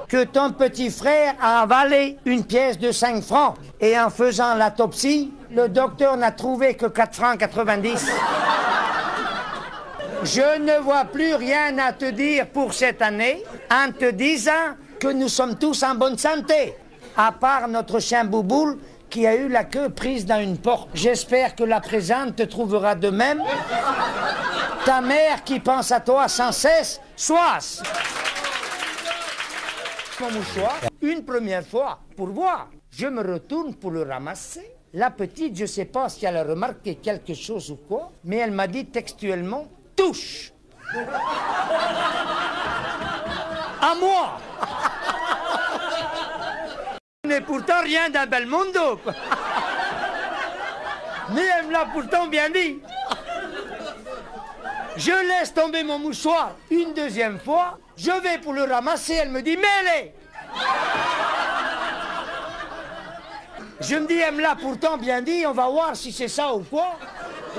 Que ton petit frère a avalé une pièce de 5 francs. Et en faisant l'autopsie, le docteur n'a trouvé que 4 francs 90. Je ne vois plus rien à te dire pour cette année, en te disant que nous sommes tous en bonne santé. À part notre chien Bouboule, qui a eu la queue prise dans une porte. J'espère que la présente te trouvera de même. Ta mère qui pense à toi sans cesse, sois. Mon mouchoir, une première fois, pour voir. Je me retourne pour le ramasser. La petite, je ne sais pas si elle a remarqué quelque chose ou quoi, mais elle m'a dit textuellement, touche. À moi. Mais pourtant rien d'un bel mondo, quoi. Mais elle me l'a pourtant bien dit. Je laisse tomber mon mouchoir une deuxième fois, je vais pour le ramasser, elle me dit, mets-les. Je me dis, elle me l'a pourtant bien dit, on va voir si c'est ça ou quoi.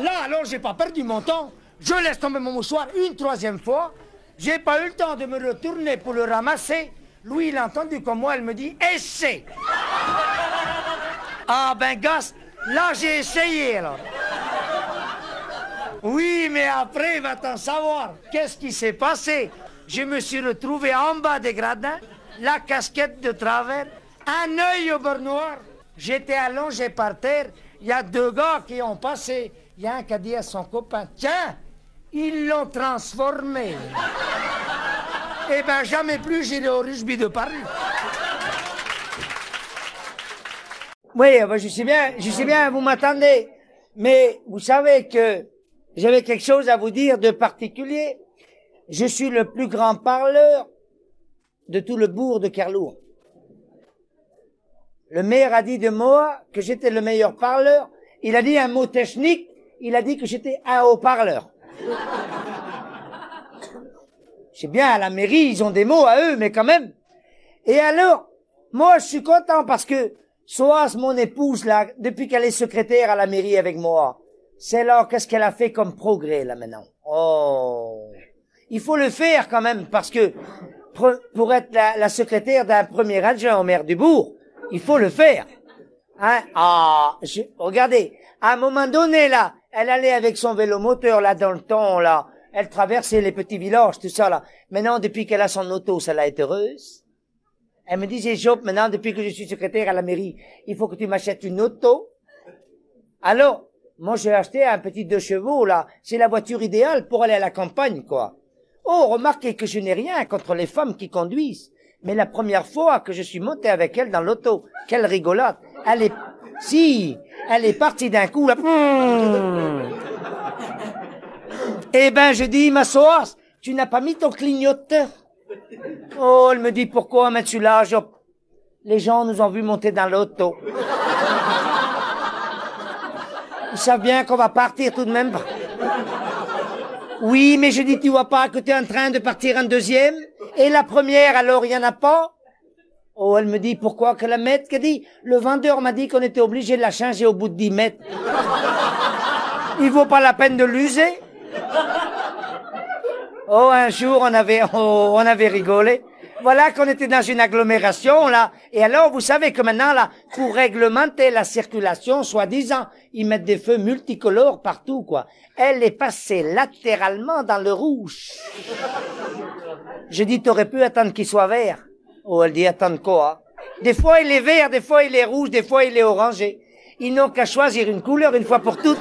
Là, alors, j'ai pas perdu mon temps, je laisse tomber mon mouchoir une troisième fois, j'ai pas eu le temps de me retourner pour le ramasser. Lui, il a entendu comme moi, elle me dit, essaie. Ah ben, gosse, là, j'ai essayé, alors. Oui, mais après, va t'en savoir. Qu'est-ce qui s'est passé? Je me suis retrouvé en bas des gradins, la casquette de travers, un œil au beurre noir. J'étais allongé par terre. Il y a deux gars qui ont passé. Il y a un qui a dit à son copain, tiens, ils l'ont transformé. Eh ben, jamais plus j'irai au rugby de Paris. Oui, je sais bien, vous m'attendez. Mais vous savez que j'avais quelque chose à vous dire de particulier. Je suis le plus grand parleur de tout le bourg de Kerlour. Le maire a dit de moi que j'étais le meilleur parleur. Il a dit un mot technique. Il a dit que j'étais un haut-parleur. C'est bien, à la mairie, ils ont des mots à eux, mais quand même. Et alors, moi, je suis content parce que Soas, mon épouse, là, depuis qu'elle est secrétaire à la mairie avec moi, c'est là, qu'est-ce qu'elle a fait comme progrès, là, maintenant? Oh! Il faut le faire, quand même, parce que pour être la secrétaire d'un premier adjoint au maire du bourg, il faut le faire. Hein? Regardez, à un moment donné, là, elle allait avec son vélo moteur, là, dans le temps, là. Elle traversait les petits villages, tout ça, là. Maintenant, depuis qu'elle a son auto, ça l'a été heureuse. Elle me disait, Job, maintenant, depuis que je suis secrétaire à la mairie, il faut que tu m'achètes une auto. Alors, moi, j'ai acheté un petit 2 chevaux, là. C'est la voiture idéale pour aller à la campagne, quoi. Oh, remarquez que je n'ai rien contre les femmes qui conduisent. Mais la première fois que je suis monté avec elle dans l'auto, quelle rigolade. Elle est partie d'un coup, là. Eh ben, je dis, ma Soas, tu n'as pas mis ton clignoteur? Oh, elle me dit, pourquoi mettre celui-là? Les gens nous ont vu monter dans l'auto. Ils savent bien qu'on va partir tout de même. Oui, mais je dis, tu vois pas que tu es en train de partir en deuxième? Et la première, alors, il y en a pas? Oh, elle me dit, pourquoi que la mettre? Qu'elle dit, le vendeur m'a dit qu'on était obligé de la changer au bout de 10 mètres. Il vaut pas la peine de l'user? Oh, un jour, on avait rigolé. Voilà qu'on était dans une agglomération, là. Et alors, vous savez que maintenant, là, pour réglementer la circulation, soi-disant, ils mettent des feux multicolores partout, quoi. Elle est passée latéralement dans le rouge. Je dis, t'aurais pu attendre qu'il soit vert. Oh, elle dit, attendre quoi? Des fois, il est vert, des fois, il est rouge, des fois, il est orangé. Ils n'ont qu'à choisir une couleur une fois pour toutes.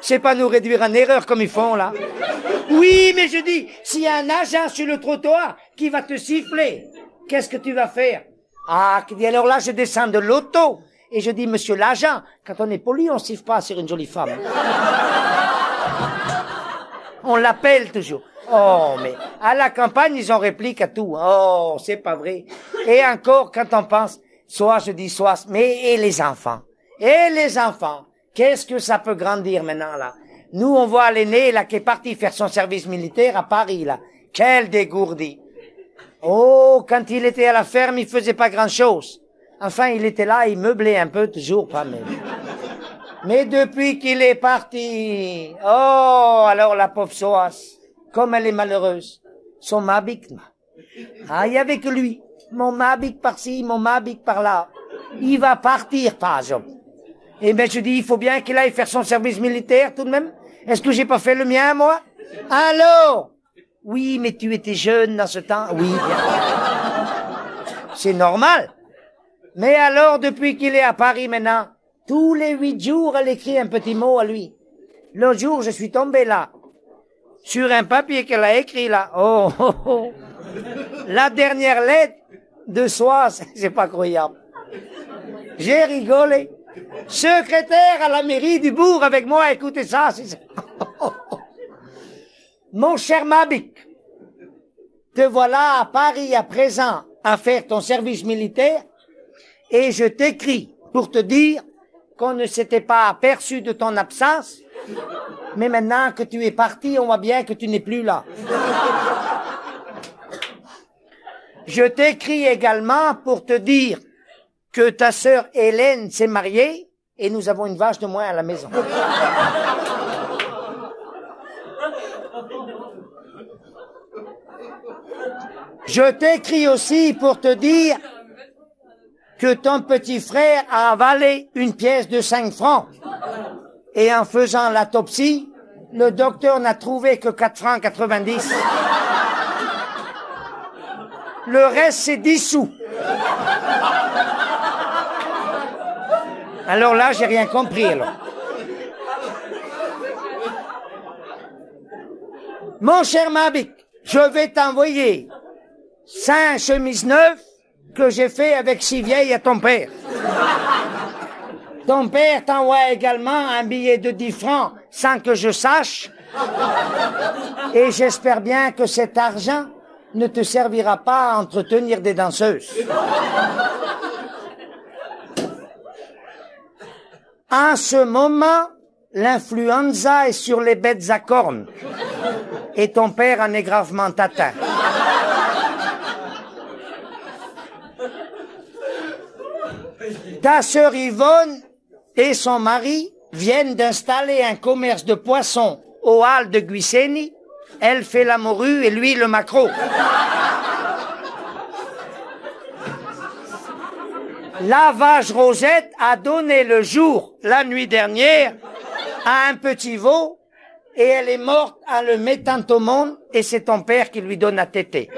C'est pas nous réduire en erreur comme ils font, là. Oui, mais je dis, s'il y a un agent sur le trottoir qui va te siffler, qu'est-ce que tu vas faire? Ah, alors là, je descends de l'auto et je dis, monsieur l'agent, quand on est poli, on siffle pas sur une jolie femme. On l'appelle toujours. Oh, mais à la campagne, ils ont réplique à tout. Oh, c'est pas vrai. Et encore, quand on pense, soit je dis soit, mais et les enfants? Et les enfants? Qu'est-ce que ça peut grandir maintenant, là? Nous, on voit l'aîné, là, qui est parti faire son service militaire à Paris, là. Quel dégourdi! Oh, quand il était à la ferme, il faisait pas grand-chose. Enfin, il était là, il meublait un peu, toujours pas même. Mais depuis qu'il est parti, oh, alors la pauvre Soas, comme elle est malheureuse, son Mabik, ah, il y avait que lui. Mon Mabik par-ci, mon Mabik par-là. Il va partir, par exemple. Eh ben, je dis, il faut bien qu'il aille faire son service militaire, tout de même. Est-ce que j'ai pas fait le mien, moi? Alors? Oui, mais tu étais jeune dans ce temps. Oui, bien. C'est normal. Mais alors, depuis qu'il est à Paris maintenant, tous les 8 jours, elle écrit un petit mot à lui. L'autre jour, je suis tombé là, sur un papier qu'elle a écrit là. Oh, oh, oh. La dernière lettre de Soas, c'est pas croyable. J'ai rigolé. Secrétaire à la mairie du bourg avec moi, écoutez ça. Mon cher Mabik, te voilà à Paris à présent à faire ton service militaire et je t'écris pour te dire qu'on ne s'était pas aperçu de ton absence, mais maintenant que tu es parti, on voit bien que tu n'es plus là. Je t'écris également pour te dire que ta sœur Hélène s'est mariée et nous avons une vache de moins à la maison. Je t'écris aussi pour te dire que ton petit frère a avalé une pièce de 5 francs. Et en faisant l'autopsie, le docteur n'a trouvé que 4 francs 90. Le reste, c'est 10 sous. Alors là, j'ai rien compris, alors. Mon cher Mabik, je vais t'envoyer 5 chemises neuves que j'ai fait avec 6 vieilles à ton père. Ton père t'envoie également un billet de 10 francs sans que je sache. Et j'espère bien que cet argent ne te servira pas à entretenir des danseuses. En ce moment, l'influenza est sur les bêtes à cornes. Et ton père en est gravement atteint. Ta sœur Yvonne et son mari viennent d'installer un commerce de poissons au hall de Guiseni. Elle fait la morue et lui le maquereau. La vache Rosette a donné le jour, la nuit dernière, à un petit veau et elle est morte en le mettant au monde et c'est ton père qui lui donne à téter.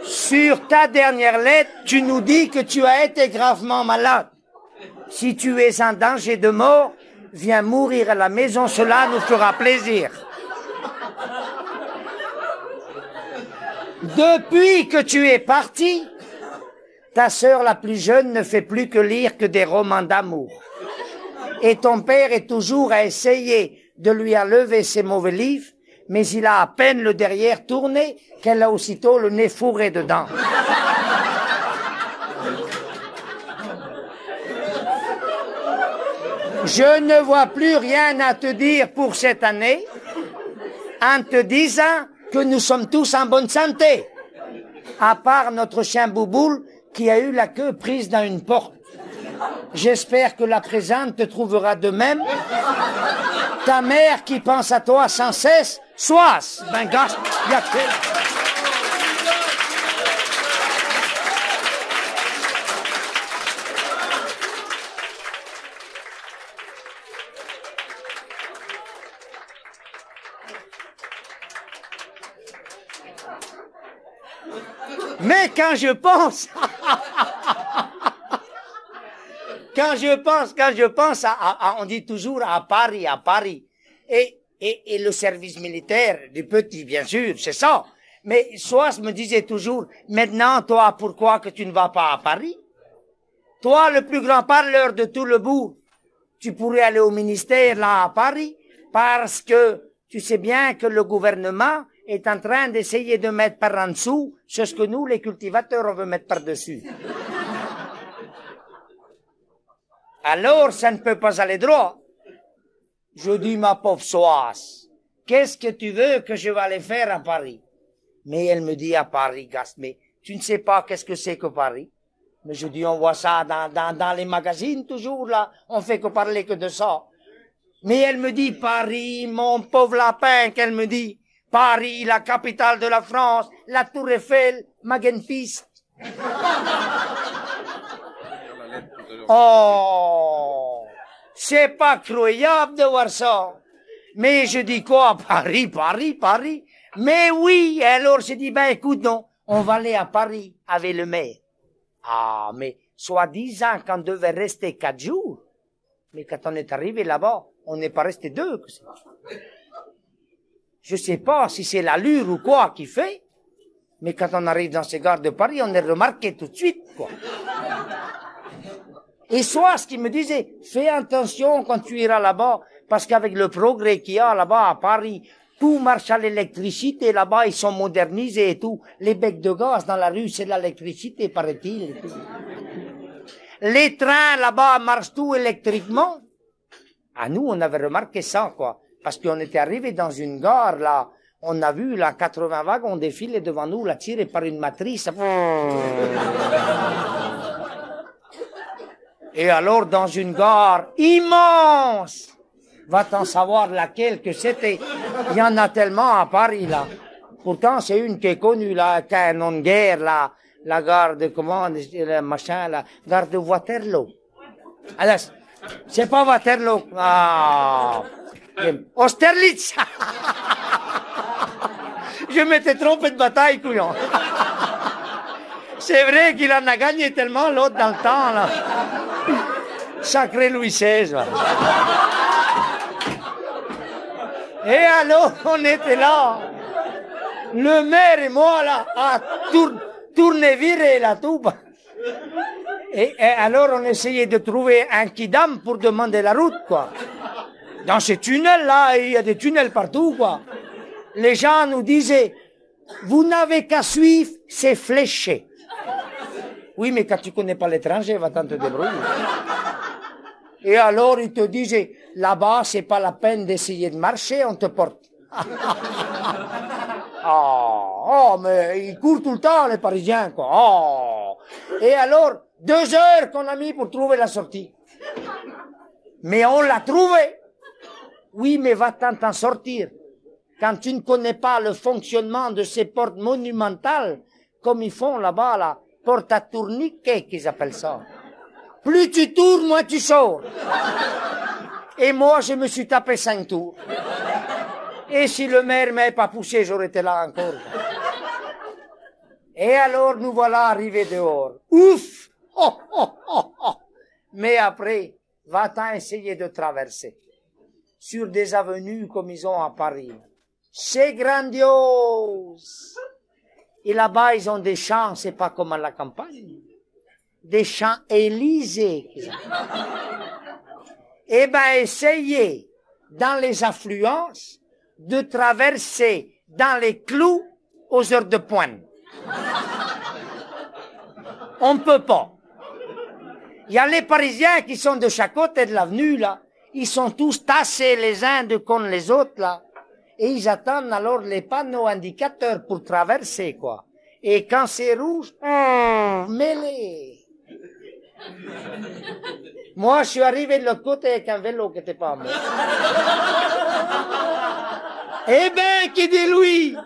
Sur ta dernière lettre, tu nous dis que tu as été gravement malade. Si tu es en danger de mort, viens mourir à la maison, cela nous fera plaisir. Depuis que tu es parti, ta sœur la plus jeune ne fait plus que lire que des romans d'amour. Et ton père est toujours à essayer de lui enlever ses mauvais livres, mais il a à peine le derrière tourné qu'elle a aussitôt le nez fourré dedans. Je ne vois plus rien à te dire pour cette année, en te disant que nous sommes tous en bonne santé, à part notre chien Bouboule qui a eu la queue prise dans une porte. J'espère que la présente te trouvera de même. Ta mère qui pense à toi sans cesse, sois, ben gaste, y'a que... Mais quand je pense, on dit toujours à Paris, et le service militaire du petit, bien sûr, c'est ça. Mais Soas me disait toujours, maintenant, toi, pourquoi que tu ne vas pas à Paris? Toi, le plus grand parleur de tout le bout, tu pourrais aller au ministère, là, à Paris, parce que tu sais bien que le gouvernement est en train d'essayer de mettre par en dessous ce que nous, les cultivateurs, on veut mettre par-dessus. Alors, ça ne peut pas aller droit. Je dis, ma pauvre Soas, qu'est-ce que tu veux que je vais aller faire à Paris? Mais elle me dit, à Paris, Gast, mais tu ne sais pas qu'est-ce que c'est que Paris? Mais je dis, on voit ça dans les magazines toujours, là, on fait que parler que de ça. Mais elle me dit, Paris, mon pauvre lapin, qu'elle me dit, Paris, la capitale de la France, la Tour Eiffel, Magenpist. Oh, c'est pas croyable de voir ça. Mais je dis quoi, Paris. Mais oui, alors je dis, ben écoute, non, on va aller à Paris avec le maire. Ah, mais soi-disant qu'on devait rester 4 jours. Mais quand on est arrivé là-bas, on n'est pas resté 2. Je sais pas si c'est l'allure ou quoi qui fait, mais quand on arrive dans ces gares de Paris, on est remarqué tout de suite, quoi. Et soit ce qui me disait, fais attention quand tu iras là-bas, parce qu'avec le progrès qu'il y a là-bas à Paris, tout marche à l'électricité, là-bas ils sont modernisés et tout. Les becs de gaz dans la rue, c'est de l'électricité, paraît-il. Les trains là-bas marchent tout électriquement. À nous, on avait remarqué ça, quoi. Parce qu'on était arrivé dans une gare, là, on a vu, là, 80 wagons défiler devant nous, là, tirés par une matrice. Et alors, dans une gare immense, va-t-en savoir laquelle que c'était. Il y en a tellement à Paris, là. Pourtant, c'est une qui est connue, là, qui a un nom de guerre, là. la gare de, comment, le machin, la gare de Waterloo. Alors, c'est pas Waterloo. Ah, Austerlitz. Je m'étais trompé de bataille, couillon. C'est vrai qu'il en a gagné tellement l'autre dans le temps, là. Sacré Louis XVI, là. Et alors, on était là. Le maire et moi, là, à tourner, virer la toupe. Et alors, on essayait de trouver un kidam pour demander la route, quoi. Dans ces tunnels-là, il y a des tunnels partout, quoi. Les gens nous disaient, vous n'avez qu'à suivre, c'est fléché. Oui, mais quand tu connais pas l'étranger, va-t'en te débrouiller. Et alors, ils te disaient, là-bas, c'est pas la peine d'essayer de marcher, on te porte. Oh, mais ils courent tout le temps, les Parisiens, quoi. Oh. Et alors, 2 heures qu'on a mis pour trouver la sortie. Mais on l'a trouvé. Oui, mais va-t'en sortir. Quand tu ne connais pas le fonctionnement de ces portes monumentales, comme ils font là-bas, là, porte à tourniquet, qu'ils appellent ça. Plus tu tournes, moins tu sors. Et moi, je me suis tapé 5 tours. Et si le maire m'avait pas poussé, j'aurais été là encore. Et alors, nous voilà arrivés dehors. Ouf! Oh, oh, oh, oh. Mais après, va-t'en essayer de traverser. Sur des avenues comme ils ont à Paris. C'est grandiose! Et là-bas, ils ont des champs, c'est pas comme à la campagne. Des champs Élysées. Eh ben, essayez, dans les affluences, de traverser dans les clous aux heures de pointe. On ne peut pas. Il y a les Parisiens qui sont de chaque côté de l'avenue, là. Ils sont tous tassés les uns de contre les autres, là. Et ils attendent alors les panneaux indicateurs pour traverser, quoi. Et quand c'est rouge, mêlé. Moi, je suis arrivé de l'autre côté avec un vélo qui n'était pas à moi. Eh ben, qui dit Louis?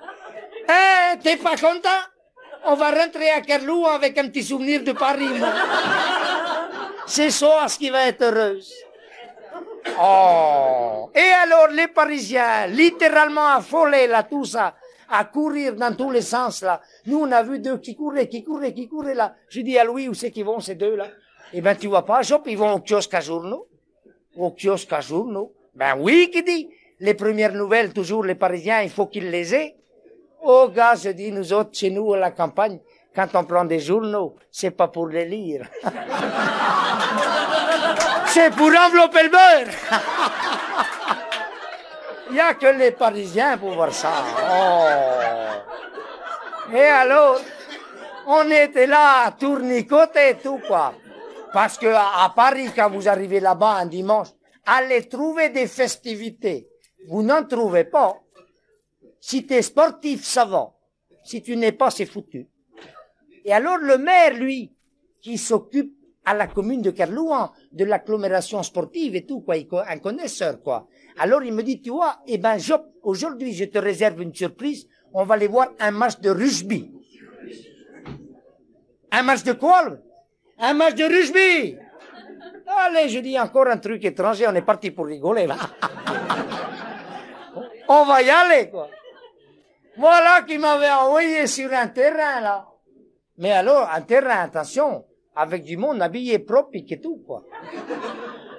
Hein, t'es pas content? On va rentrer à Kerlouan avec un petit souvenir de Paris, moi. C'est ça ce qui va être heureuse. Oh! Et alors, les Parisiens, littéralement affolés, là, tout ça, à courir dans tous les sens, là. Nous, on a vu 2 qui couraient, là. Je dis à Louis, où c'est qu'ils vont, ces 2, là? Eh ben, tu vois pas, Job, ils vont au kiosque à journaux. Au kiosque à journaux. Ben oui, qui dit? Les premières nouvelles, toujours, les Parisiens, il faut qu'ils les aient. Oh, gars, je dis, nous autres, chez nous, à la campagne, quand on prend des journaux, c'est pas pour les lire. C'est pour envelopper le beurre. Il n'y a que les Parisiens pour voir ça. Oh. Et alors, on était là à tournicoter et tout, quoi. Parce que à Paris, quand vous arrivez là-bas un dimanche, allez trouver des festivités. Vous n'en trouvez pas. Si tu es sportif, ça va. Si tu n'es pas, c'est foutu. Et alors, le maire, lui, qui s'occupe à la commune de Kerlouan, de l'agglomération sportive et tout, quoi, un connaisseur, quoi. Alors, il me dit, tu vois, eh ben, Job, aujourd'hui, je te réserve une surprise, on va aller voir un match de rugby. Un match de quoi? Un match de rugby! Allez, je dis encore un truc étranger, on est parti pour rigoler, là. On va y aller, quoi. Voilà qui m'avait envoyé sur un terrain, là. Mais alors, un terrain, attention, avec du monde habillé propre et tout, quoi.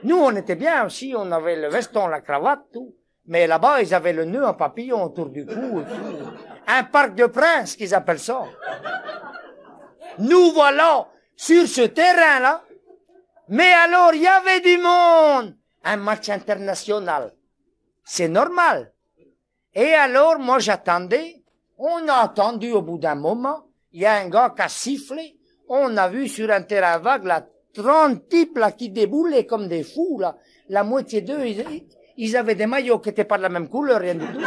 Nous, on était bien aussi, on avait le veston, la cravate, tout. Mais là-bas, ils avaient le nœud en papillon autour du cou et tout. Un parc de princes, qu'ils appellent ça. Nous voilà sur ce terrain-là. Mais alors, il y avait du monde. Un match international. C'est normal. Et alors, moi, j'attendais. On a attendu au bout d'un moment. Il y a un gars qui a sifflé. On a vu sur un terrain vague, là, 30 types, là, qui déboulaient comme des fous, là. La moitié d'eux, ils avaient des maillots qui n'étaient pas de la même couleur, rien du tout.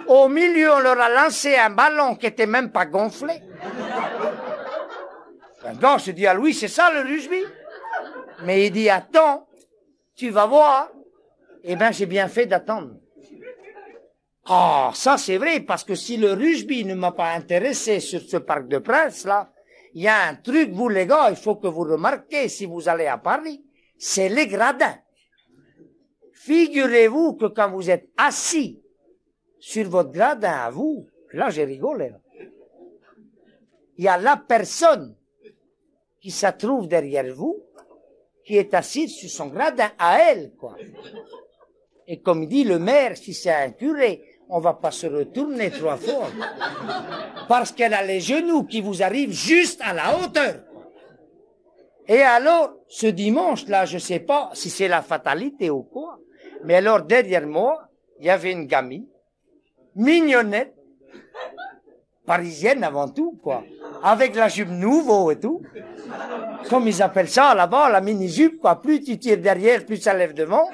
Au milieu, on leur a lancé un ballon qui était même pas gonflé. Donc, je dis à Louis, c'est ça le rugby? Mais il dit, attends, tu vas voir. Eh ben, j'ai bien fait d'attendre. Ah, ça c'est vrai, parce que si le rugby ne m'a pas intéressé sur ce Parc de Princes, là, il y a un truc, vous les gars, il faut que vous remarquez si vous allez à Paris, c'est les gradins. Figurez-vous que quand vous êtes assis sur votre gradin à vous, là j'ai rigolé. Là. Il y a la personne qui se trouve derrière vous, qui est assise sur son gradin à elle, quoi. Et comme dit le maire, si c'est un curé, on va pas se retourner 3 fois. Parce qu'elle a les genoux qui vous arrivent juste à la hauteur. Et alors, ce dimanche-là, je sais pas si c'est la fatalité ou quoi, mais alors derrière moi, il y avait une gamine, mignonnette, parisienne avant tout, quoi, avec la jupe nouveau et tout. Comme ils appellent ça là-bas, la mini-jupe, quoi. Plus tu tires derrière, plus ça lève devant.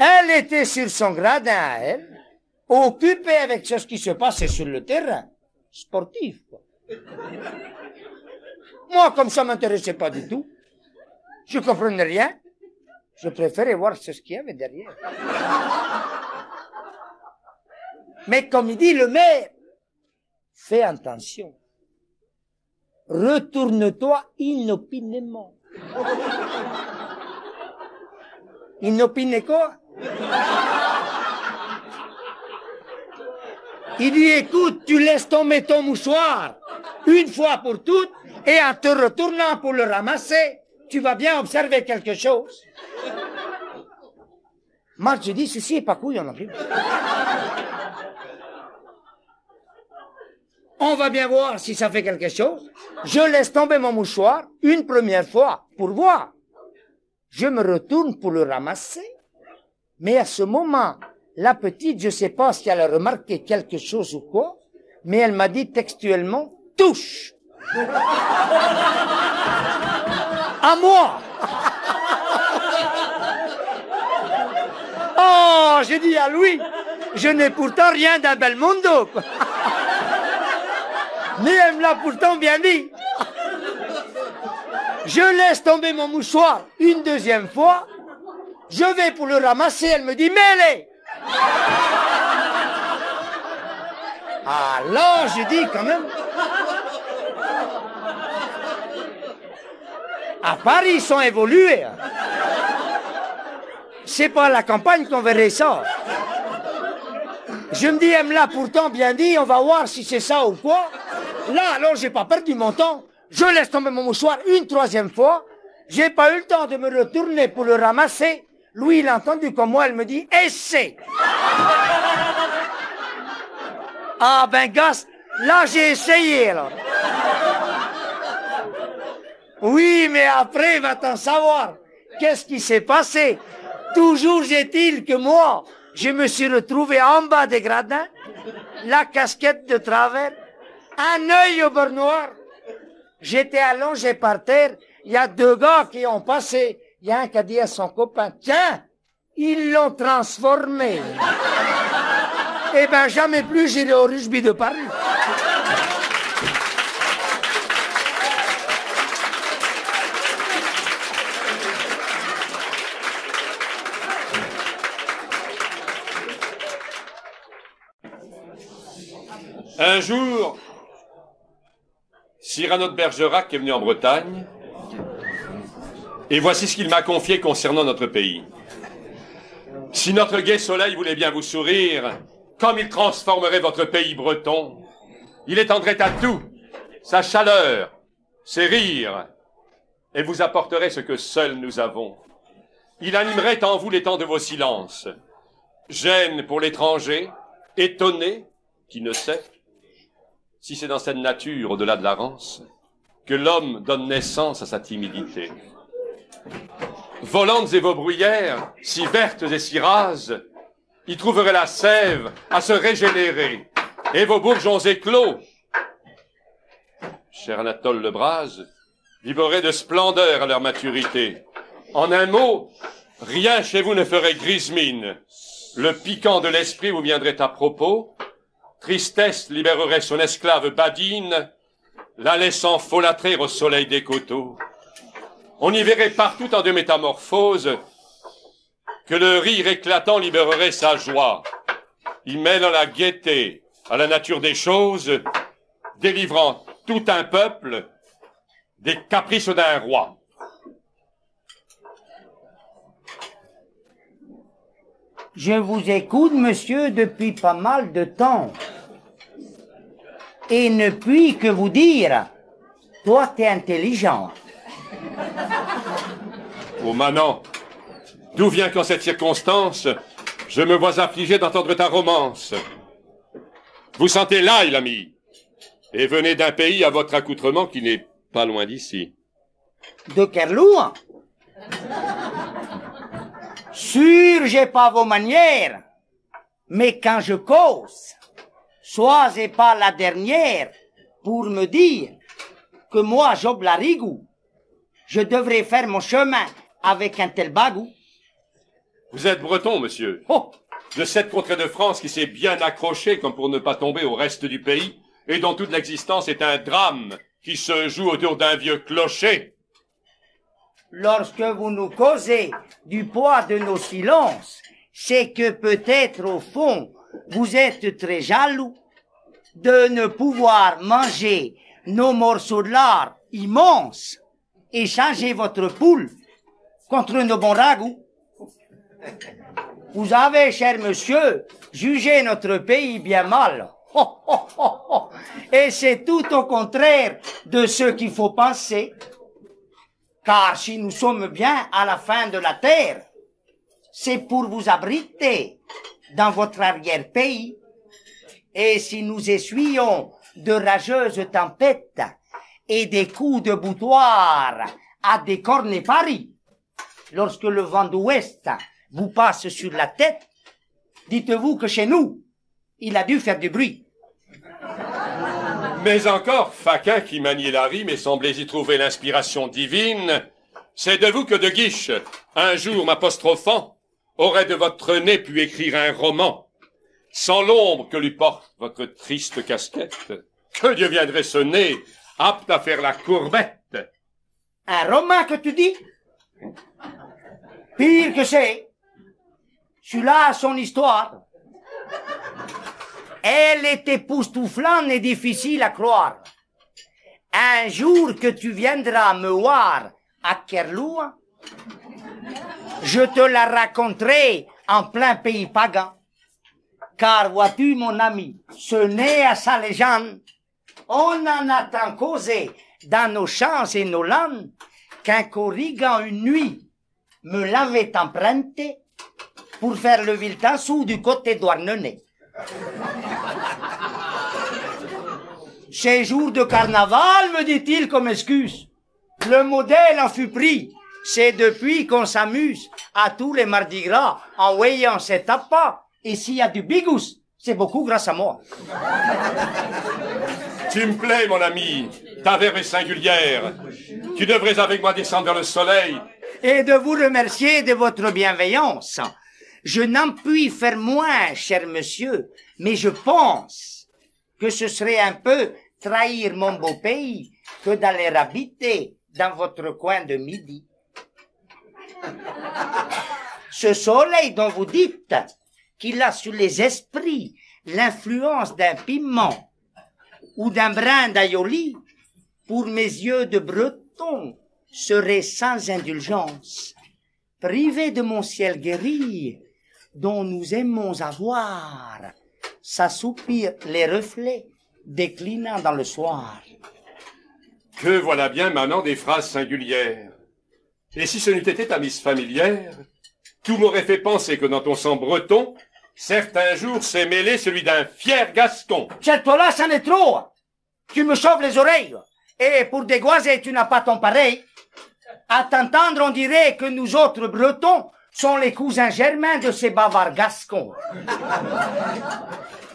Elle était sur son gradin à elle, occupée avec ce qui se passait sur le terrain, sportif, quoi. Moi, comme ça m'intéressait pas du tout, je comprenais rien, je préférais voir ce qu'il y avait derrière. Mais comme il dit le maire, fais attention, retourne-toi inopinément. Inopiné quoi? Il dit, écoute, tu laisses tomber ton mouchoir une fois pour toutes, et en te retournant pour le ramasser, tu vas bien observer quelque chose. Moi, je dis, ceci est pas couille, on en plus. On va bien voir si ça fait quelque chose. Je laisse tomber mon mouchoir une première fois pour voir. Je me retourne pour le ramasser. Mais à ce moment, la petite, je sais pas si elle a remarqué quelque chose ou quoi, mais elle m'a dit textuellement, touche. À moi. Oh, j'ai dit à Louis, je n'ai pourtant rien d'un bel mondo, quoi. Mais elle me l'a pourtant bien dit. Je laisse tomber mon mouchoir une deuxième fois. Je vais pour le ramasser. Elle me dit, mets-les. Ah là, je dis quand même. À Paris, ils sont évolués. C'est pas à la campagne qu'on verrait ça. Je me dis, elle me l'a pourtant bien dit, on va voir si c'est ça ou quoi. Là, alors, j'ai pas perdu mon temps. Je laisse tomber mon mouchoir une troisième fois. J'ai pas eu le temps de me retourner pour le ramasser. Louis, il a entendu comme moi, elle me dit, essaie. Ah ben, gosse, là, j'ai essayé, alors. Oui, mais après, va t'en savoir. Qu'est-ce qui s'est passé? Toujours est-il que moi, je me suis retrouvé en bas des gradins, la casquette de travers, un œil au beurre noir. J'étais allongé par terre, il y a 2 gars qui ont passé. Il y a un qui a dit à son copain, tiens, ils l'ont transformé. Eh ben, jamais plus j'irai au rugby de Paris. Un jour, Cyrano de Bergerac est venu en Bretagne, et voici ce qu'il m'a confié concernant notre pays. Si notre gai soleil voulait bien vous sourire, comme il transformerait votre pays breton, il étendrait à tout sa chaleur, ses rires, et vous apporterait ce que seuls nous avons. Il animerait en vous les temps de vos silences, gêne pour l'étranger, étonné, qui ne sait, si c'est dans cette nature, au-delà de la rance, que l'homme donne naissance à sa timidité. Volantes et vos bruyères, si vertes et si rases, y trouveraient la sève à se régénérer, et vos bourgeons éclos, cher Anatole Le Braz, vivraient de splendeur à leur maturité. En un mot, rien chez vous ne ferait grise mine. Le piquant de l'esprit vous viendrait à propos, tristesse libérerait son esclave badine, la laissant folâtrer au soleil des coteaux. On y verrait partout en de métamorphoses que le rire éclatant libérerait sa joie. Il mêle la gaieté, à la nature des choses, délivrant tout un peuple des caprices d'un roi. Je vous écoute, monsieur, depuis pas mal de temps. Et ne puis que vous dire, toi, t'es intelligent. Oh, manant, d'où vient qu'en cette circonstance, je me vois affligé d'entendre ta romance? Vous sentez l'ail, l'ami, et venez d'un pays à votre accoutrement qui n'est pas loin d'ici. De Kerlouan? Sûr, j'ai pas vos manières, mais quand je cause, soyez pas la dernière pour me dire que moi, Job Larigou, je devrais faire mon chemin avec un tel bagou. Vous êtes breton, monsieur. Oh! De cette contrée de France qui s'est bien accrochée comme pour ne pas tomber au reste du pays, et dont toute l'existence est un drame qui se joue autour d'un vieux clocher. Lorsque vous nous causez du poids de nos silences, c'est que peut-être au fond, vous êtes très jaloux de ne pouvoir manger nos morceaux de lard immenses et changer votre poule contre nos bons ragoûts. Vous avez, cher monsieur, jugé notre pays bien mal. Oh, oh, oh, oh. Et c'est tout au contraire de ce qu'il faut penser. Car si nous sommes bien à la fin de la terre, c'est pour vous abriter dans votre arrière-pays. Et si nous essuyons de rageuses tempêtes et des coups de boutoir à décorner Paris, lorsque le vent d'ouest vous passe sur la tête, dites-vous que chez nous, il a dû faire du bruit. Mais encore, faquin qui maniait la rime et semblait y trouver l'inspiration divine, c'est de vous que De Guiche, un jour m'apostrophant, aurait de votre nez pu écrire un roman, sans l'ombre que lui porte votre triste casquette. Que Dieu viendrait ce nez, apte à faire la courbette. Un roman que tu dis? Pire que c'est. Celui-là a son histoire. Elle est époustouflante et difficile à croire. Un jour que tu viendras me voir à Kerlouan, je te la raconterai en plein pays pagan. Car vois-tu, mon ami, ce n'est à sa légende. On en a tant causé dans nos champs et nos landes qu'un corrigan une nuit me l'avait emprunté pour faire le Viltansou du côté d'Ouarnenez. Ces jours de carnaval, me dit-il comme excuse, le modèle en fut pris. C'est depuis qu'on s'amuse à tous les mardis gras en voyant cet appât. Et s'il y a du bigous, c'est beaucoup grâce à moi. Tu me plais, mon ami, ta verve est singulière. Tu devrais avec moi descendre vers le soleil. Et de vous remercier de votre bienveillance. Je n'en puis faire moins, cher monsieur, mais je pense que ce serait un peu trahir mon beau pays que d'aller habiter dans votre coin de midi. Ce soleil dont vous dites qu'il a sur les esprits l'influence d'un piment ou d'un brin d'aïoli, pour mes yeux de breton, serait sans indulgence, privé de mon ciel guéri, dont nous aimons avoir, s'assoupir les reflets déclinant dans le soir. Que voilà bien maintenant des phrases singulières. Et si ce n'eût été ta mise familière, tout m'aurait fait penser que dans ton sang breton, certains jours s'est mêlé celui d'un fier gascon. Cette toi-là, c'en est trop. Tu me chauffes les oreilles. Et pour dégoiser, tu n'as pas ton pareil. À t'entendre, on dirait que nous autres bretons sont les cousins germains de ces bavards gascons.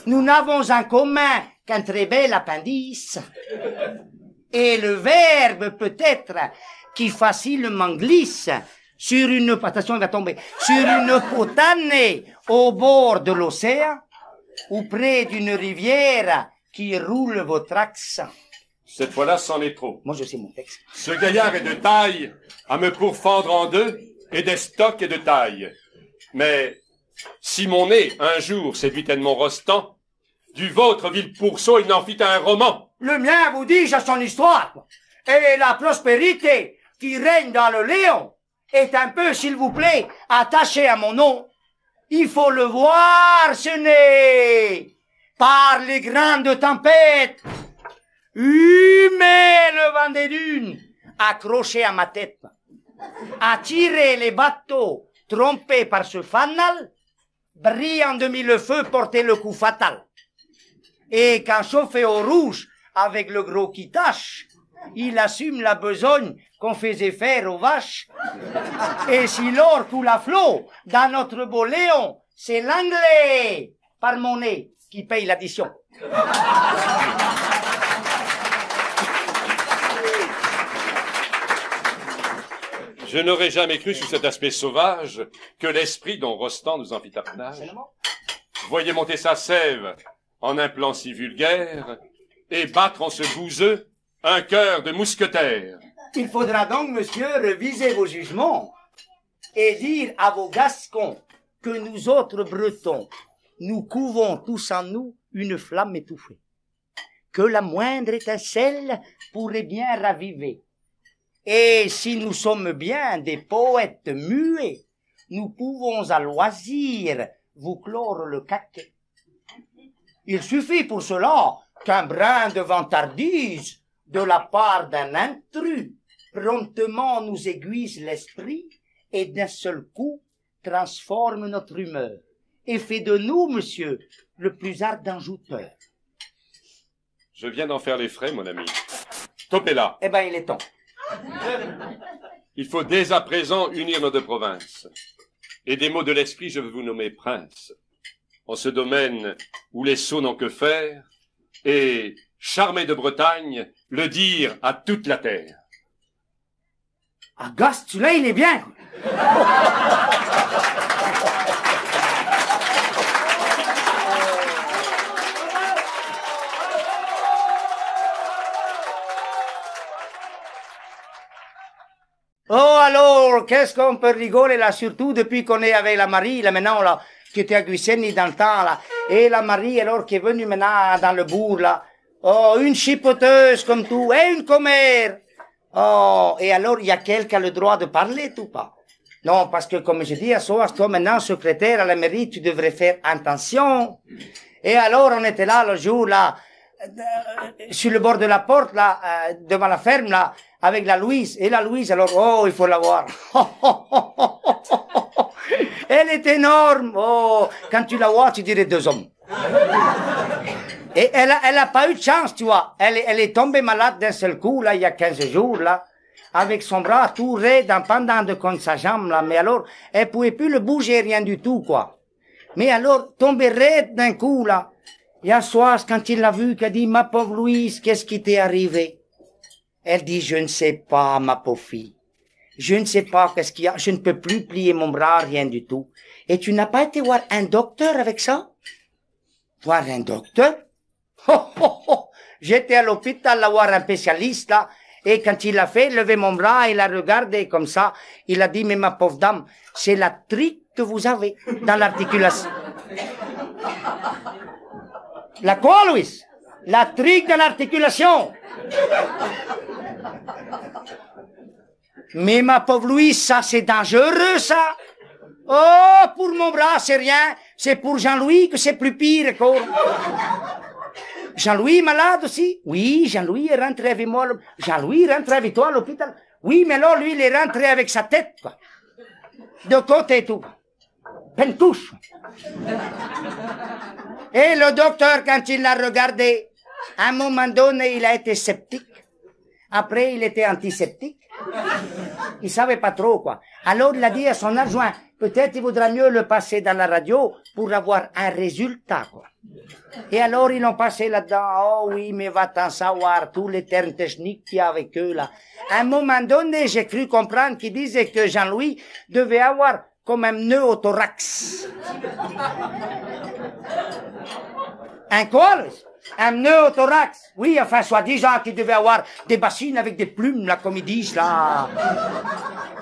Nous n'avons en commun qu'un très bel appendice. Et le verbe, peut-être, qui facilement glisse sur une, attention, il va tomber, sur une potanée au bord de l'océan, ou près d'une rivière qui roule votre accent. Cette fois-là, c'en est trop. Moi, je sais mon texte. Ce gaillard est de taille à me pourfendre en deux, et d'estoc et de taille. Mais si mon nez, un jour, séduit Edmond Rostand, Du vôtre, Villepourceau, il n'en fit un roman. Le mien, vous dis-je, a son histoire, quoi. Et la prospérité qui règne dans le Léon est un peu, s'il vous plaît, attachée à mon nom. Il faut le voir, ce n'est par les grandes tempêtes. Humer le vent des dunes, accroché à ma tête, attirer les bateaux, trompés par ce fanal, brillant de mille feux, porter le coup fatal. Et quand chauffé au rouge, avec le gros qui tâche, il assume la besogne qu'on faisait faire aux vaches. Et si l'or coule à flot, dans notre beau Léon, c'est l'anglais, par mon nez, qui paye l'addition. Je n'aurais jamais cru sous cet aspect sauvage que l'esprit dont Rostand nous en fit apanage voyait monter sa sève en un plan si vulgaire et battre en ce bouseux un cœur de mousquetaire. Il faudra donc, monsieur, reviser vos jugements et dire à vos Gascons que nous autres Bretons, nous couvons tous en nous une flamme étouffée, que la moindre étincelle pourrait bien raviver. Et si nous sommes bien des poètes muets, nous pouvons à loisir vous clore le caquet. Il suffit pour cela qu'un brin de vantardise de la part d'un intrus promptement nous aiguise l'esprit et d'un seul coup transforme notre humeur et fait de nous, monsieur, le plus ardent jouteur. Je viens d'en faire les frais, mon ami. Topez-la. Eh ben, il est temps. Il faut dès à présent unir nos deux provinces. Et des mots de l'esprit, je veux vous nommer prince. En ce domaine où les sots n'ont que faire, et, charmé de Bretagne, le dire à toute la terre. Ah, gosse, celui-là, il est bien. Oh, alors, qu'est-ce qu'on peut rigoler là, surtout depuis qu'on est avec la Marie, là, maintenant, là, qui était à Guissenny dans le temps, là, et la Marie, alors, qui est venue maintenant dans le bourg, là. Oh, une chipoteuse comme tout, et une commère. Oh, et alors, il y a quelqu'un qui a le droit de parler, tout pas. Non, parce que, comme je dis à toi maintenant, secrétaire à la mairie, tu devrais faire attention. Et alors, on était là, le jour, là, sur le bord de la porte, là, devant la ferme, là, avec la Louise. Et la Louise, alors, oh, il faut la voir. Elle est énorme. Oh, quand tu la vois, tu dirais 2 hommes. Et elle a pas eu de chance, tu vois. Elle est tombée malade d'un seul coup, là, il y a 15 jours, là, avec son bras tout raide en pendant de contre sa jambe, là. Mais alors, elle pouvait plus le bouger, rien du tout, quoi. Mais alors, tombée raide d'un coup, là. Hier soir, quand il l'a vue, qu'elle dit, ma pauvre Louise, qu'est-ce qui t'est arrivé? Elle dit, je ne sais pas, ma pauvre fille. Je ne sais pas qu'est-ce qu'il y a. Je ne peux plus plier mon bras, rien du tout. Et tu n'as pas été voir un docteur avec ça? Voir un docteur? Oh, oh, oh. J'étais à l'hôpital là voir un spécialiste, là. Et quand il a fait lever mon bras, il a regardé comme ça. Il a dit, mais ma pauvre dame, c'est la trique que vous avez dans l'articulation. La quoi, Louis? La trique de l'articulation. Mais ma pauvre Louise, ça c'est dangereux, ça. Oh, pour mon bras, c'est rien. C'est pour Jean-Louis que c'est plus pire encore. Jean-Louis malade aussi? Oui, Jean-Louis est rentré avec moi. Jean-Louis est rentré avec toi à l'hôpital? Oui, mais alors lui, il est rentré avec sa tête, quoi. De côté et tout. Pentouche. Et le docteur, quand il l'a regardé, à un moment donné, il a été sceptique. Après, il était antiseptique. Il savait pas trop, quoi. Alors, il a dit à son adjoint, peut-être il vaudra mieux le passer dans la radio pour avoir un résultat, quoi. Et alors, ils l'ont passé là-dedans. Oh oui, mais va-t'en savoir tous les termes techniques qu'il y a avec eux, là. À un moment donné, j'ai cru comprendre qu'il disait que Jean-Louis devait avoir comme un nœud au thorax. Un quoi? Un nœud au thorax. Oui, enfin, soi-disant qu'il devait avoir des bassines avec des plumes, là, comme ils disent, là.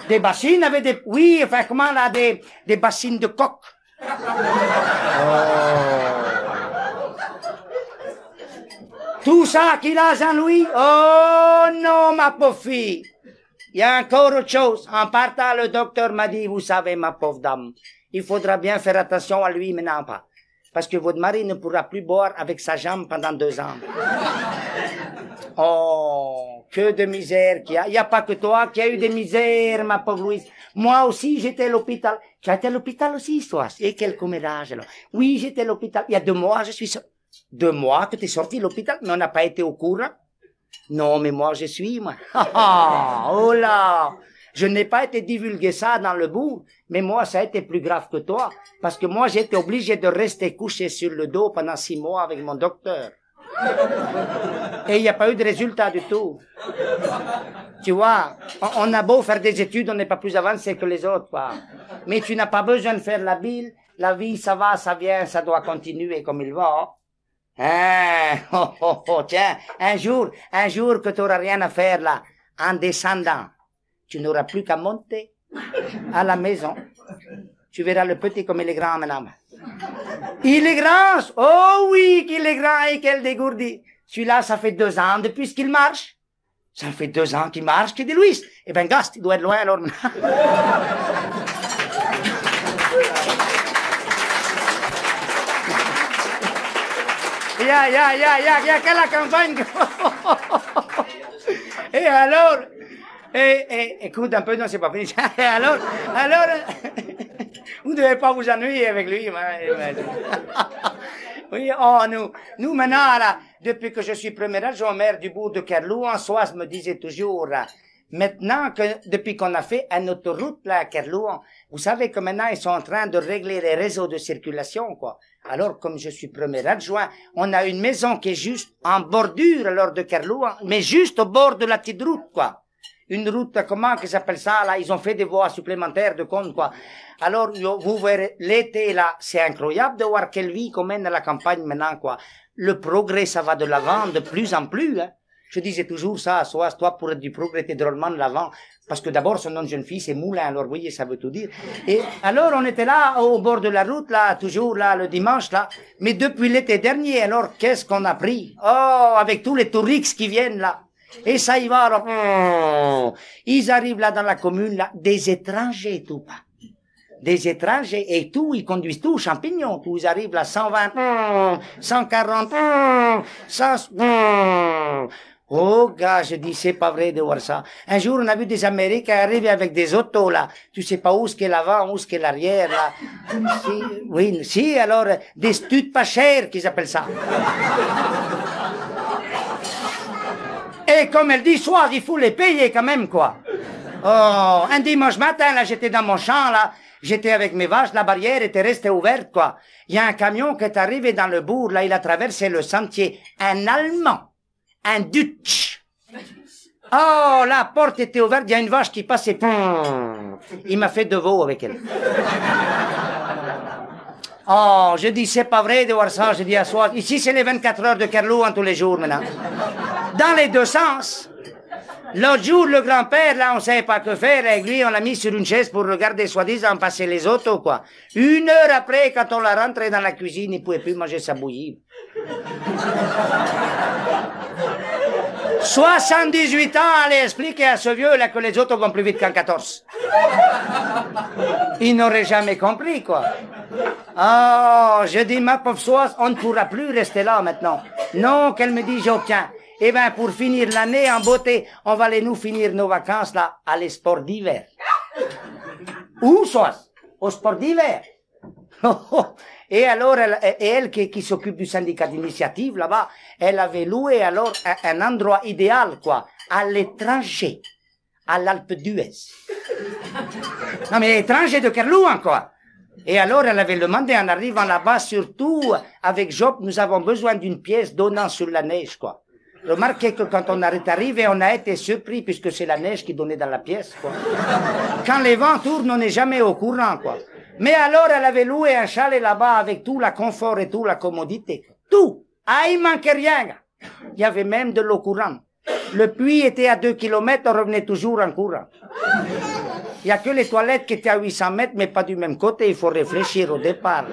Des bassines avec des... Oui, enfin, comment, là, des bassines de coq. Oh. Tout ça qu'il a, Jean-Louis? Oh non, ma pauvre fille. Il y a encore autre chose. En partant, le docteur m'a dit, vous savez, ma pauvre dame, il faudra bien faire attention à lui maintenant, pas. Parce que votre mari ne pourra plus boire avec sa jambe pendant 2 ans. Oh, que de misère qu'il y a. Il n'y a pas que toi qui a eu des misères, ma pauvre Louise. Moi aussi, j'étais à l'hôpital. Tu as été à l'hôpital aussi, toi? Et quel commérage, alors? Oui, j'étais à l'hôpital. Il y a 2 mois, je suis sorti. 2 mois que tu es sorti de l'hôpital, mais on n'a pas été au courant. Non, mais moi, je suis, moi. Oh là! Je n'ai pas été divulguer ça dans le bout, mais moi, ça a été plus grave que toi, parce que moi, j'étais obligé de rester couché sur le dos pendant 6 mois avec mon docteur. Et il n'y a pas eu de résultat du tout. Tu vois, on a beau faire des études, on n'est pas plus avancé que les autres, quoi. Mais tu n'as pas besoin de faire la bile, la vie, ça va, ça vient, ça doit continuer comme il va. Hein? Tiens, un jour que tu n'auras rien à faire là, en descendant, tu n'auras plus qu'à monter à la maison. Tu verras le petit comme il est grand maintenant. Il est grand! Oh oui, qu'il est grand et qu'elle dégourdit. Celui-là, ça fait 2 ans depuis qu'il marche. Ça fait 2 ans qu'il marche, qu'il dit Louis. Eh ben, Gast, il doit être loin alors. Ya, que la campagne. Et alors, écoute un peu, non, c'est pas fini. alors, vous ne devez pas vous ennuyer avec lui. Oui, oh, nous maintenant, là, depuis que je suis premier adjoint au maire du bourg de Kerlouan, Soise me disait toujours, maintenant que, depuis qu'on a fait une autoroute, là, à Kerlouan, vous savez que maintenant, ils sont en train de régler les réseaux de circulation, quoi. Alors, comme je suis premier adjoint, on a une maison qui est juste en bordure, alors, de Kerlouan, mais juste au bord de la petite route, quoi. Une route, comment qu'ils appellent ça, là, ils ont fait des voies supplémentaires de compte, quoi. Alors, vous verrez, l'été, là, c'est incroyable de voir quelle vie qu'on mène à la campagne maintenant, quoi. Le progrès, ça va de l'avant de plus en plus, hein. Je disais toujours ça à Soise, toi, pour être du progrès, t'es drôlement de l'avant. Parce que d'abord, son nom de jeune fille, c'est Moulin, alors, vous voyez, ça veut tout dire. Et alors, on était là, au bord de la route, là, toujours, là, le dimanche, là. Mais depuis l'été dernier, alors, qu'est-ce qu'on a pris? Oh, avec tous les touristes qui viennent, là. Et ça y va, alors, ils arrivent là dans la commune, là, des étrangers, tout pas. Des étrangers, et tout, ils conduisent tout, champignons, tout, ils arrivent là, 120, 140, 100, oh, gars, je dis, c'est pas vrai de voir ça. Un jour, on a vu des Américains arriver avec des autos, là. Tu sais pas où est-ce qu'est l'avant, où est-ce qu'est l'arrière, là. Si, oui, si, alors, des studs pas chers, qu'ils appellent ça. Et comme elle dit, soit il faut les payer quand même, quoi. Oh, un dimanche matin, là, j'étais dans mon champ, là. J'étais avec mes vaches, la barrière était restée ouverte, quoi. Il y a un camion qui est arrivé dans le bourg, là, il a traversé le sentier. Un Allemand. Un Dutch. Oh, la porte était ouverte, il y a une vache qui passait. Il m'a fait de veau avec elle. Oh, je dis, c'est pas vrai de voir ça, je dis à soi. Ici, c'est les 24 heures de Kerlouan tous les jours, maintenant. Dans les 2 sens. L'autre jour, le grand-père, là, on savait pas que faire avec lui, on l'a mis sur une chaise pour regarder, soi-disant, passer les autos, quoi. 1 heure après, quand on l'a rentré dans la cuisine, il pouvait plus manger sa bouillie. 78 ans, allez expliquer à ce vieux-là que les autos vont plus vite qu'en 14. Il n'aurait jamais compris, quoi. Oh, je dis, ma pauvre Soise, on ne pourra plus rester là, maintenant. Non, qu'elle me dit, j'obtiens. Eh ben, pour finir l'année en beauté, on va aller nous finir nos vacances, là, à les sports d'hiver. Où, Soise? Au sport d'hiver. Et alors, elle qui s'occupe du syndicat d'initiative, là-bas, elle avait loué alors un endroit idéal, quoi, à l'étranger, à l'Alpe d'Huez. Non, mais l'étranger de Kerlouan, quoi. Et alors, elle avait demandé, en arrivant là-bas, surtout, avec Job, nous avons besoin d'une pièce donnant sur la neige, quoi. Remarquez que quand on est arrivé, on a été surpris, puisque c'est la neige qui donnait dans la pièce, quoi. Quand les vents tournent, on n'est jamais au courant, quoi. Mais alors, elle avait loué un chalet là-bas avec tout le confort et toute la commodité. Tout. Ah, il manquait rien. Il y avait même de l'eau courante. Le puits était à 2 kilomètres, on revenait toujours en courant. Il n'y a que les toilettes qui étaient à 800 mètres, mais pas du même côté. Il faut réfléchir au départ.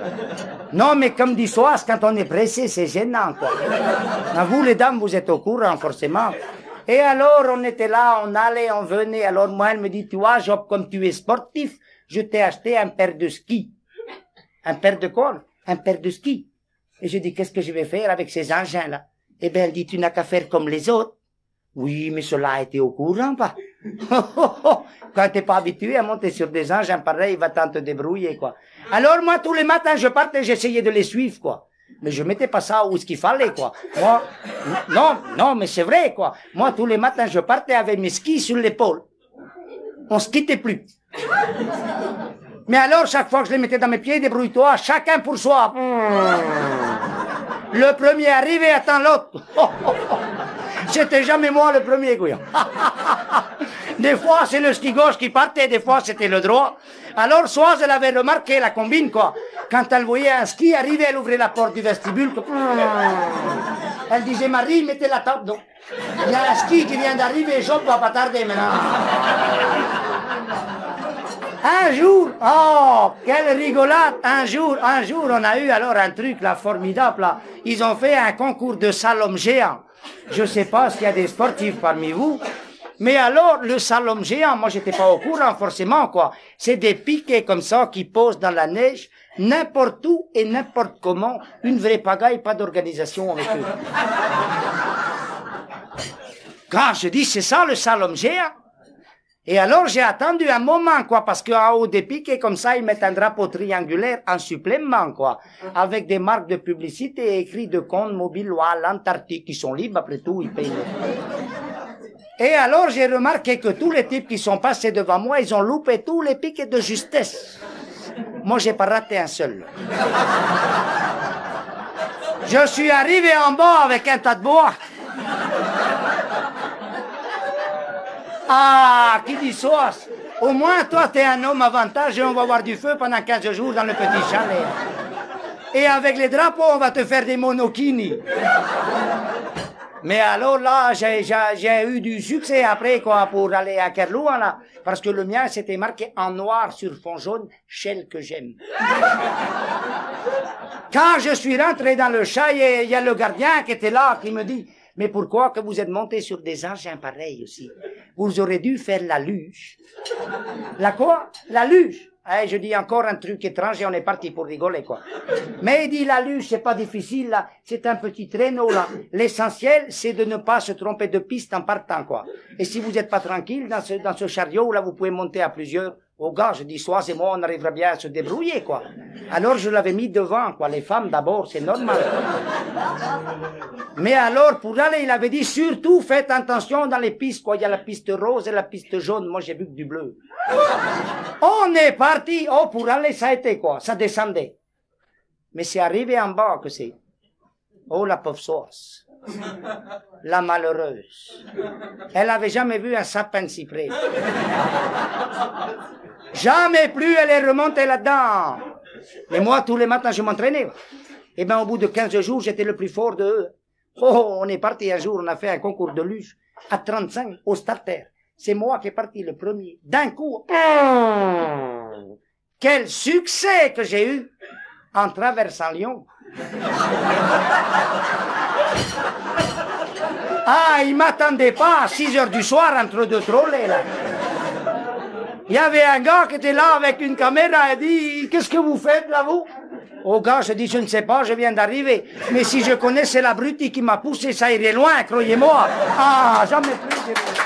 Non, mais comme dit Soas, quand on est pressé, c'est gênant, quoi. Vous, les dames, vous êtes au courant, forcément. Et alors, on était là, on allait, on venait. Alors, moi, elle me dit, tu vois, Job, comme tu es sportif, je t'ai acheté un paire de skis. Un paire de quoi? Un paire de skis. Et je dis, qu'est-ce que je vais faire avec ces engins-là? Eh bien, elle dit, tu n'as qu'à faire comme les autres. Oui, mais cela a été au courant, pas? Quand t'es pas habitué à monter sur des engins pareils, il va t'en te débrouiller, quoi. Alors, moi, tous les matins, je partais, j'essayais de les suivre, quoi. Mais je mettais pas ça où ce qu'il fallait, quoi. Moi, non, mais c'est vrai, quoi. Moi, tous les matins, je partais avec mes skis sur l'épaule. On se quittait plus. Mais alors, chaque fois que je les mettais dans mes pieds, débrouille-toi, chacun pour soi. Le premier arrivé attend l'autre. C'était jamais moi le premier, couillon. Des fois, c'est le ski gauche qui partait, des fois, c'était le droit. Alors, soit elle avait remarqué la combine, quoi. Quand elle voyait un ski arriver, elle ouvrait la porte du vestibule. Elle disait, Marie, mettez la table, donc. Il y a un ski qui vient d'arriver, je ne dois pas tarder maintenant. Un jour, oh, quelle rigolade, un jour, on a eu alors un truc là formidable là. Ils ont fait un concours de slalom géant. Je sais pas s'il y a des sportifs parmi vous, mais alors le slalom géant, moi j'étais pas au courant forcément quoi. C'est des piquets comme ça qui posent dans la neige, n'importe où et n'importe comment, une vraie pagaille, pas d'organisation avec eux. Quand je dis c'est ça le slalom géant. Et alors, j'ai attendu un moment, quoi, parce qu'en haut des piquets, comme ça, ils mettent un drapeau triangulaire en supplément, quoi, avec des marques de publicité écrits de compte mobile ou à l'Antarctique, qui sont libres, après tout, ils payent. Et alors, j'ai remarqué que tous les types qui sont passés devant moi, ils ont loupé tous les piquets de justesse. Moi, j'ai pas raté un seul. Je suis arrivé en bas avec un tas de bois. Ah, qui dit sauce? Au moins, toi, t'es un homme avantage et on va avoir du feu pendant 15 jours dans le petit chalet. Et avec les drapeaux, on va te faire des monokinis. Mais alors là, j'ai eu du succès après, quoi, pour aller à Kerlouan, là. Parce que le mien, c'était marqué en noir sur fond jaune, Shell que j'aime. Quand je suis rentré dans le chat, il y a le gardien qui était là, qui me dit, mais pourquoi que vous êtes monté sur des engins pareils aussi? Vous aurez dû faire la luge. La quoi? La luge. Je dis encore un truc étrange et on est parti pour rigoler, quoi. Mais il dit, la luge, c'est pas difficile, là. C'est un petit traîneau, là. L'essentiel, c'est de ne pas se tromper de piste en partant, quoi. Et si vous n'êtes pas tranquille, dans ce chariot, là, vous pouvez monter à plusieurs. Au gars, je dis, soit c'est moi, on arrivera bien à se débrouiller, quoi. Alors, je l'avais mis devant, quoi. Les femmes, d'abord, c'est normal. Mais alors, pour aller, il avait dit, surtout, faites attention dans les pistes, quoi. Il y a la piste rose et la piste jaune. Moi, j'ai vu que du bleu. On est parti. Oh, pour aller, ça a été, quoi. Ça descendait. Mais c'est arrivé en bas que c'est. Oh, la pauvre sauce. La malheureuse. Elle avait jamais vu un sapin de cyprès. Jamais plus elle est remontée là-dedans. Mais moi, tous les matins, je m'entraînais. Et bien, au bout de 15 jours, j'étais le plus fort de eux. Oh, on est parti un jour, on a fait un concours de luge à 35 au starter. C'est moi qui est parti le premier. D'un coup, quel succès que j'ai eu en traversant Lyon. Ah, il m'attendait pas à 6 heures du soir entre deux trolley, là. Il y avait un gars qui était là avec une caméra et dit, qu'est-ce que vous faites là, vous? Au gars, je dis, je ne sais pas, je viens d'arriver. Mais si je connaissais l'abruti qui m'a poussé, ça irait loin, croyez-moi. Ah, jamais plus.